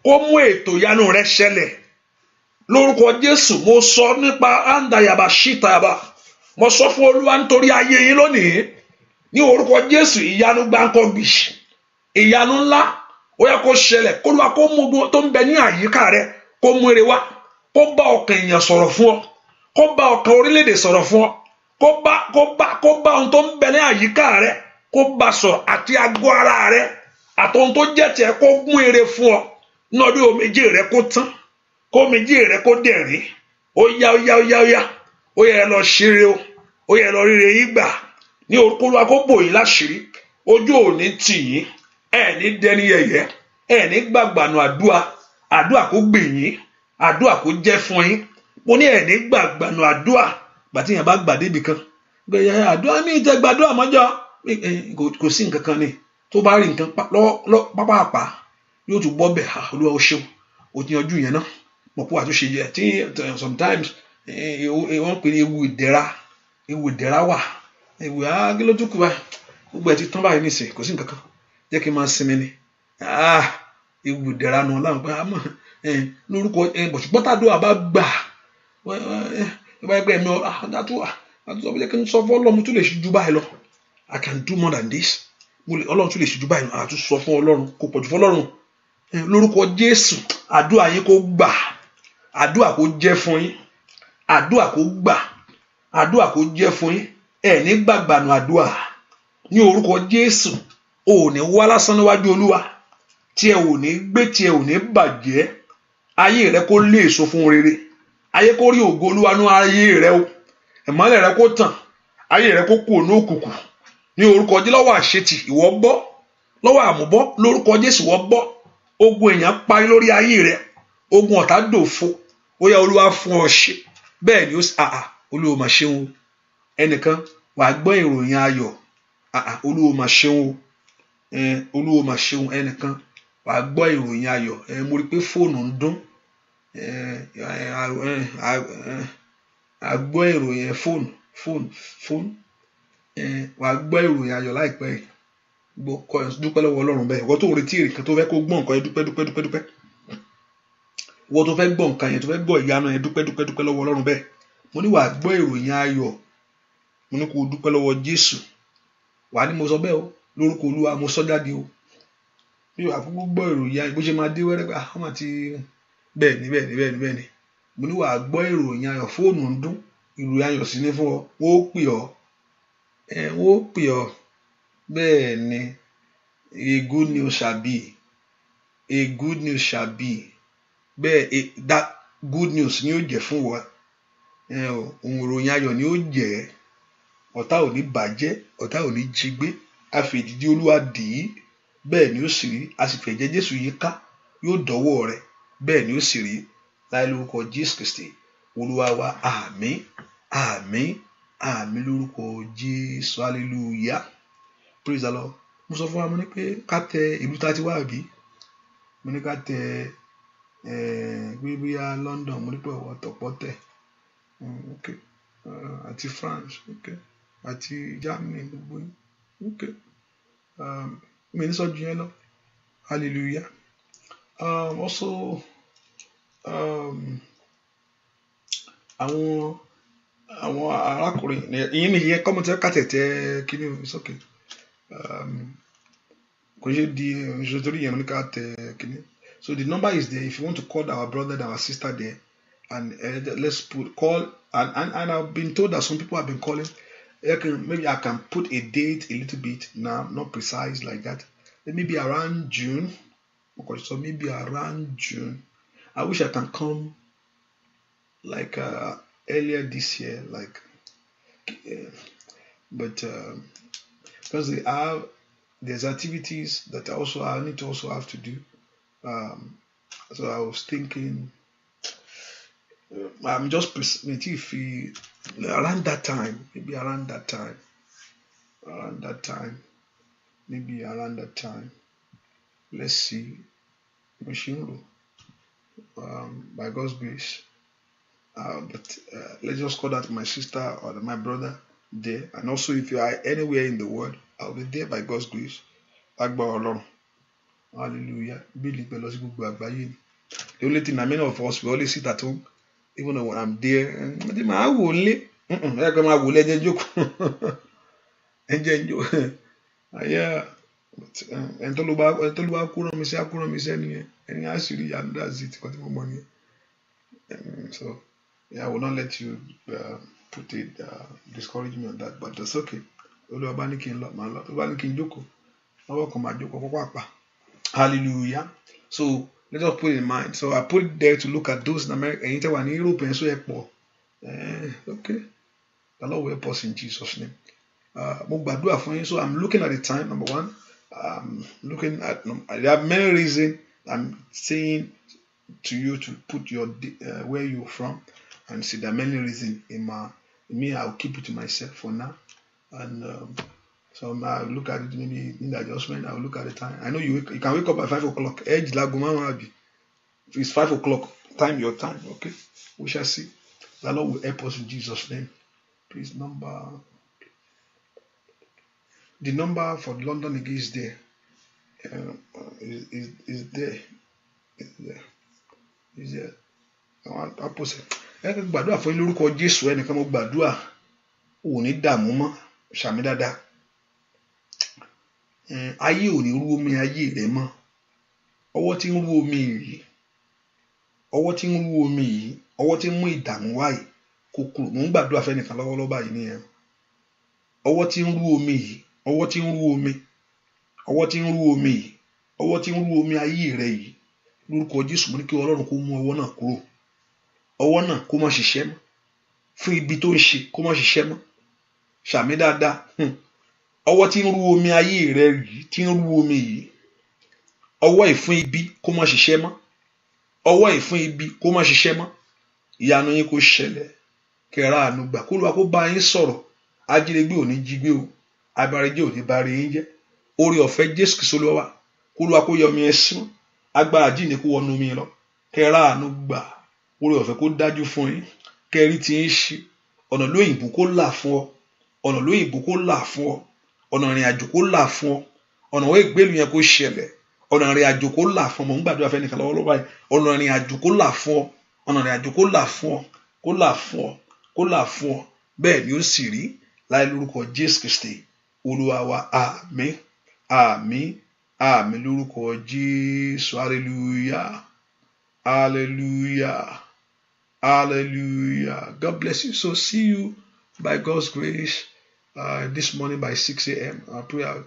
Kó mú ètò ìyanu rẹ ṣẹlẹ̀. Lórúkọ Jésù mo sọ nípa andayaba shitayaba. Mo sọ fún Olúwa nítorí ayé yín lónìí. Ní orúkọ Jésù ìyanu gbáǹkọ́gbì. Ìyanu ńlá ó yẹ kó ṣẹlẹ̀. Kó Olúwa kó mú gbogbo tó ń bẹ ní àyíká rẹ kó mú ire wá. Kó bá ọkàn èèyàn sọ̀rọ̀ fún ọ. Kó bá ọkàn orílẹ̀-èdè sọ̀rọ̀ fún ọ. Kó bá ohun tó ń bẹ ní àyíká rẹ kó bá sọ̀rọ̀ àti àgọ́ ara rẹ àtọhun tó jẹ́ tiẹ̀ kó mú ire fún ọ. Ní ọdún omijé rẹ kó tán. Kó omijé rẹ kó dẹ̀rín. Ó yá. Ó yẹ lọ ṣeré o. Ó yẹ lọ ríre yín gbà. Ní orúkọ Olúwa kó bò yín láṣìírí. Ojú ò ní tì yín. Ẹ ní dẹni yẹ̀yẹ́. Ẹ ní gbàgbànú àdúà. Àdúà kó gbè yín. Àdúà kó jẹ́ fún yín. Mo ní ẹ ní gbàgbànú àdúà. Gbàtí yẹn bá gbàdé ibì kan. Àdúà ní ìtẹ gbàdúà mọ́jọ́. Kò sí nǹkan kan ni. Tó bá rí nǹkan pápá yóò tún bọ́ bẹ̀. Olúwa ó ṣeun. Ó ti yanjú yẹn náà. Mo kó àtúnṣe yẹ. Tí sometimes wọ́n pè ní ewu ìdẹ̀ra wà. Ewu kí ló tún kù báyìí. Gbogbo ẹ̀ ti tán báyìí nísìnyí. Kò sí nǹkan kan. Jẹ́ kí n máa sinmi ni. Ewu ìdẹ̀ra nù láwọn pé àmọ́ lórúkọ ṣùgbọ́n tàdúrà bá gbà ẹgbẹ́ mi àtúntò jẹ́ kí n sọ fún Ọlọ́run tó lè ṣe jù báyìí lọ. I can do more than this. Ọlọ́run tó lè ṣe jù báyìí lọ. Àtúntò sọ fún Ọlọ́run kò pọ̀jù fún Ọlọ́run. Lórúkọ Jésù àdúrà yín kó gbà. Àdúrà kó jẹ́ fún yín. Àdúrà kó gbà. Àdúrà kó jẹ́ fún yín. Ẹ ní gbàgbànú àdúrà. Ní orúkọ Jésù ò ní wá lásán níwájú Olúwa. Tí ẹ ò ní gbé tí ẹ ò ní bàjẹ́. Ayé rẹ kó lé èso fún rere. Ayé kó rí ògo Olúwa nú ayé rẹ o. Ìmọ́lẹ̀ rẹ kó tàn. Ayé rẹ kó kúrò ní òkùnkùn. Ní orúkọ Jésù lọ́wọ́ àṣetì ìwọ bọ́. Lọ́wọ́ àmúbọ́ lórúkọ Jésù ìwọ bọ́. Ogun èèyàn parí lórí ayé rẹ. Ogun ọ̀tá dòfo. Ó yá Olúwa fún ọ ṣe. Bẹ́ẹ̀ ni ó Olúwa mà ṣeun o. Ẹnìkan wàá gbọ́ ìròyìn ayọ̀. Olúwa mà ṣeun o. Olúwa mà ṣeun. Ẹnìkan wàá gbọ́ ìròyìn ayọ̀. Mo rí pé fóònù ń dún. Àgbọ́ ìròyìn fóònù. Wàá gbọ́ ìròyìn ayọ̀ láìpẹ́ yìí. Dúpẹ́ lọ́wọ́ Ọlọ́run bẹ́ẹ̀. Ìwọ tó retí nǹkan tó fẹ́ kó gbọ́ nǹkan yẹn dúpẹ́. Ìwọ tó fẹ́ gbọ́ nǹkan yẹn tó fẹ́ gbọ́ ìyanu yẹn dúpẹ́ lọ́wọ́ Ọlọ́run bẹ́ẹ̀. Mo ní wàá gbọ́ ìròyìn ayọ̀. Mo ní kó dúpẹ́ lọ́wọ́ Jésù. Wàá ní mo sọ bẹ́ẹ̀ o. Lórúkọ Olúwa mo sọ jáde o. Bí wàá kúkú gbọ́ ìròyìn ayọ̀ bó ṣe máa dé wẹ́rẹ́ àwọn àti bẹ́ẹ̀ ni. Mo ní wàá gbọ́ ìròyìn ayọ̀. Fóònù ń dún. Ìròyìn ayọ̀ sí ní fún ọ. Wọ́n ó pè ọ́. Bẹ́ẹ̀ ni. A good news shall be. A good news shall be. Bẹ́ẹ̀ that good news ni ó jẹ́ fún wa. Ohun ìròyìn ayọ̀ ni ó jẹ́. Ọ̀tá ò ní bàjẹ́. Ọ̀tá ò ní jí gbé. A fi ìdí Olúwa dì í. bẹ́ẹ̀ ni ó sì rí. A sì fi ẹ̀jẹ̀ Jésù yìí ká, yóò dọ́wọ́ rẹ̀, bẹ́ẹ̀ ni ó sì rí. Láì lórúkọ Jésù Kristi Olúwa wa, àmín, àmín, àmín lórúkọ Jésù. Hallelujah, praise the Lord. Mo sọ fún wa, mo ní pé ká tẹ ìlú tá a ti wá àbí, mo ní ká tẹ bíbíà London, mo ní pé ọwọ́ tọ̀pọ̀ tẹ̀, okay, àti France, okay, àti Germany gbogbo yín, okay, mi ní sọ́jú yẹn lọ. Hallelujah. Also àwọn arákùnrin ìyẹn mi yẹ kọ́mọ̀tì ká tẹ̀tẹ̀ kíní sókè, kò ṣe di ìṣòtòrí yẹn mo ní ká tẹ̀ kíní. So the number is there if you want to call our brother and our sister there, and let's call, and I've been told that some people have been calling. Maybe I can put a date a little bit now, not precise like that. Maybe around June. Okay, so maybe around June. I wish I can come like earlier this year, like, but because there's activities that I need to also have to do. So I was thinking, I'm just around that time, maybe around that time. Let's see, by God's grace. But let's just call that my sister or my brother there. And also, if you are anywhere in the world, I'll be there by God's grace. Hallelujah. The only thing, many of us, we always sit at home, even when I'm there. Yeah. And so yeah, I will not let you put it discourage me on that, but that's okay. Hallelujah. So let us put it in mind. So I put it there to look at those in America and Europe and so okay. The Lord will help us in Jesus' name. So I'm looking at the time, number one. Looking at there are many reasons I'm saying to you to put your where you're from, and see there are many reasons in me. I'll keep it to myself for now, and so I'll look at it, maybe in the adjustment. I'll look at the time. I know you can wake up at 5 o'clock. If it's 5 o'clock, time your time. Okay, we shall see. The Lord will help us in Jesus' name. Please, the number for London again is there. Is there. I'll post it. Gbàdúrà fún yín lórúkọ Jésù, ẹnìkan mo gbàdúrà ò ní dààmú mọ́, ṣàmì dáadáa. Ayé ò ní rú omi ayé rẹ mọ́. Ọwọ́ tí ń rú omi yìí, ọwọ́ tí ń mú ìdààmú wá yìí kó kúrò. Mo ń gbàdúrà fún ẹnìkan lọ́wọ́lọ́wọ́ báyìí nìyẹn. Ọwọ́ tí ń rú omi yìí, ọwọ́ tí ń rú omi ayé rẹ yìí, lórúkọ Jésù mo ní kí Ọlọ́run kó mú ọwọ́ náà kúrò. Ọwọ́ náà kó má ṣiṣẹ́ mọ́. Fún ibi tó ń ṣe kó má ṣiṣẹ́ mọ́. Ṣàmì dáadáa. Ọwọ́ tí ń rú omi ayé rẹ yìí, tí ń rú omi yìí, ọwọ́ ìfún ibi kó má ṣiṣẹ́ mọ́. Ọwọ́ ìfún ibi kó má ṣiṣẹ́ mọ́. Ìyanu yín kó ṣẹlẹ̀. Kẹ́ra àánú gbà. Kó Olúwa kó bá yín sọ̀rọ̀. Ajínigbé ò ní jí gbé o. Abarajẹ́ ò ní bá rí yín jẹ́. Oore ọ̀fẹ́ Jésù Kristi Olúwa wa. Kó Olúwa kó yọ omi ẹ sí mọ́. Agbára jíǹde kó wọnú omi lọ. Kẹ́ra àánú gbà. Oore ọ̀fẹ́ kó dájú fún yín. Kẹ́rí tí ń ṣe. Ọ̀nà lóyìnbó kó là fún ọ. Ọ̀nà lóyìnbó kó là fún ọ. Ọ̀nà ìrìn àjò kó là fún ọ. Ọ̀nà òwe ìgbélu yẹn kó ṣẹlẹ̀. Ọ̀nà ìrìn àjò kó là fún ọ. Mo ń gbàdúrà fẹ́ nìkan lọ́wọ́lọ́wọ́ báyìí. Ọ̀nà ìrìn àjò kó là fún ọ. Ọ̀nà ìrìn àjò kó là fún ọ. Kó là fún ọ. Kó là fún ọ. Bẹ́ẹ̀ ni ó sì rí. Láì lórúkọ Jésù Kristi Olúwa wa. Àmín. Àmín. Àmín lórúkọ Jésù. Hallelujah. Hallelujah. Hallelujah. God bless you. So see you by God's grace this morning by 6 a.m. I'll pray out,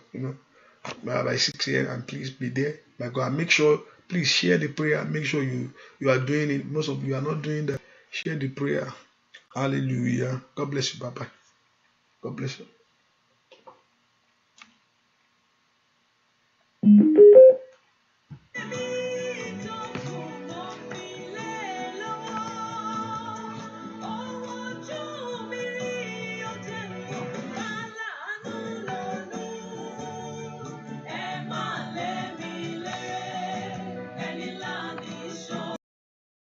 by 6 a.m. and please be there by God. And make sure, please share the prayer. Make sure you are doing it. Most of you are not doing that. Share the prayer. Hallelujah. God bless you. Bye-bye. God bless you.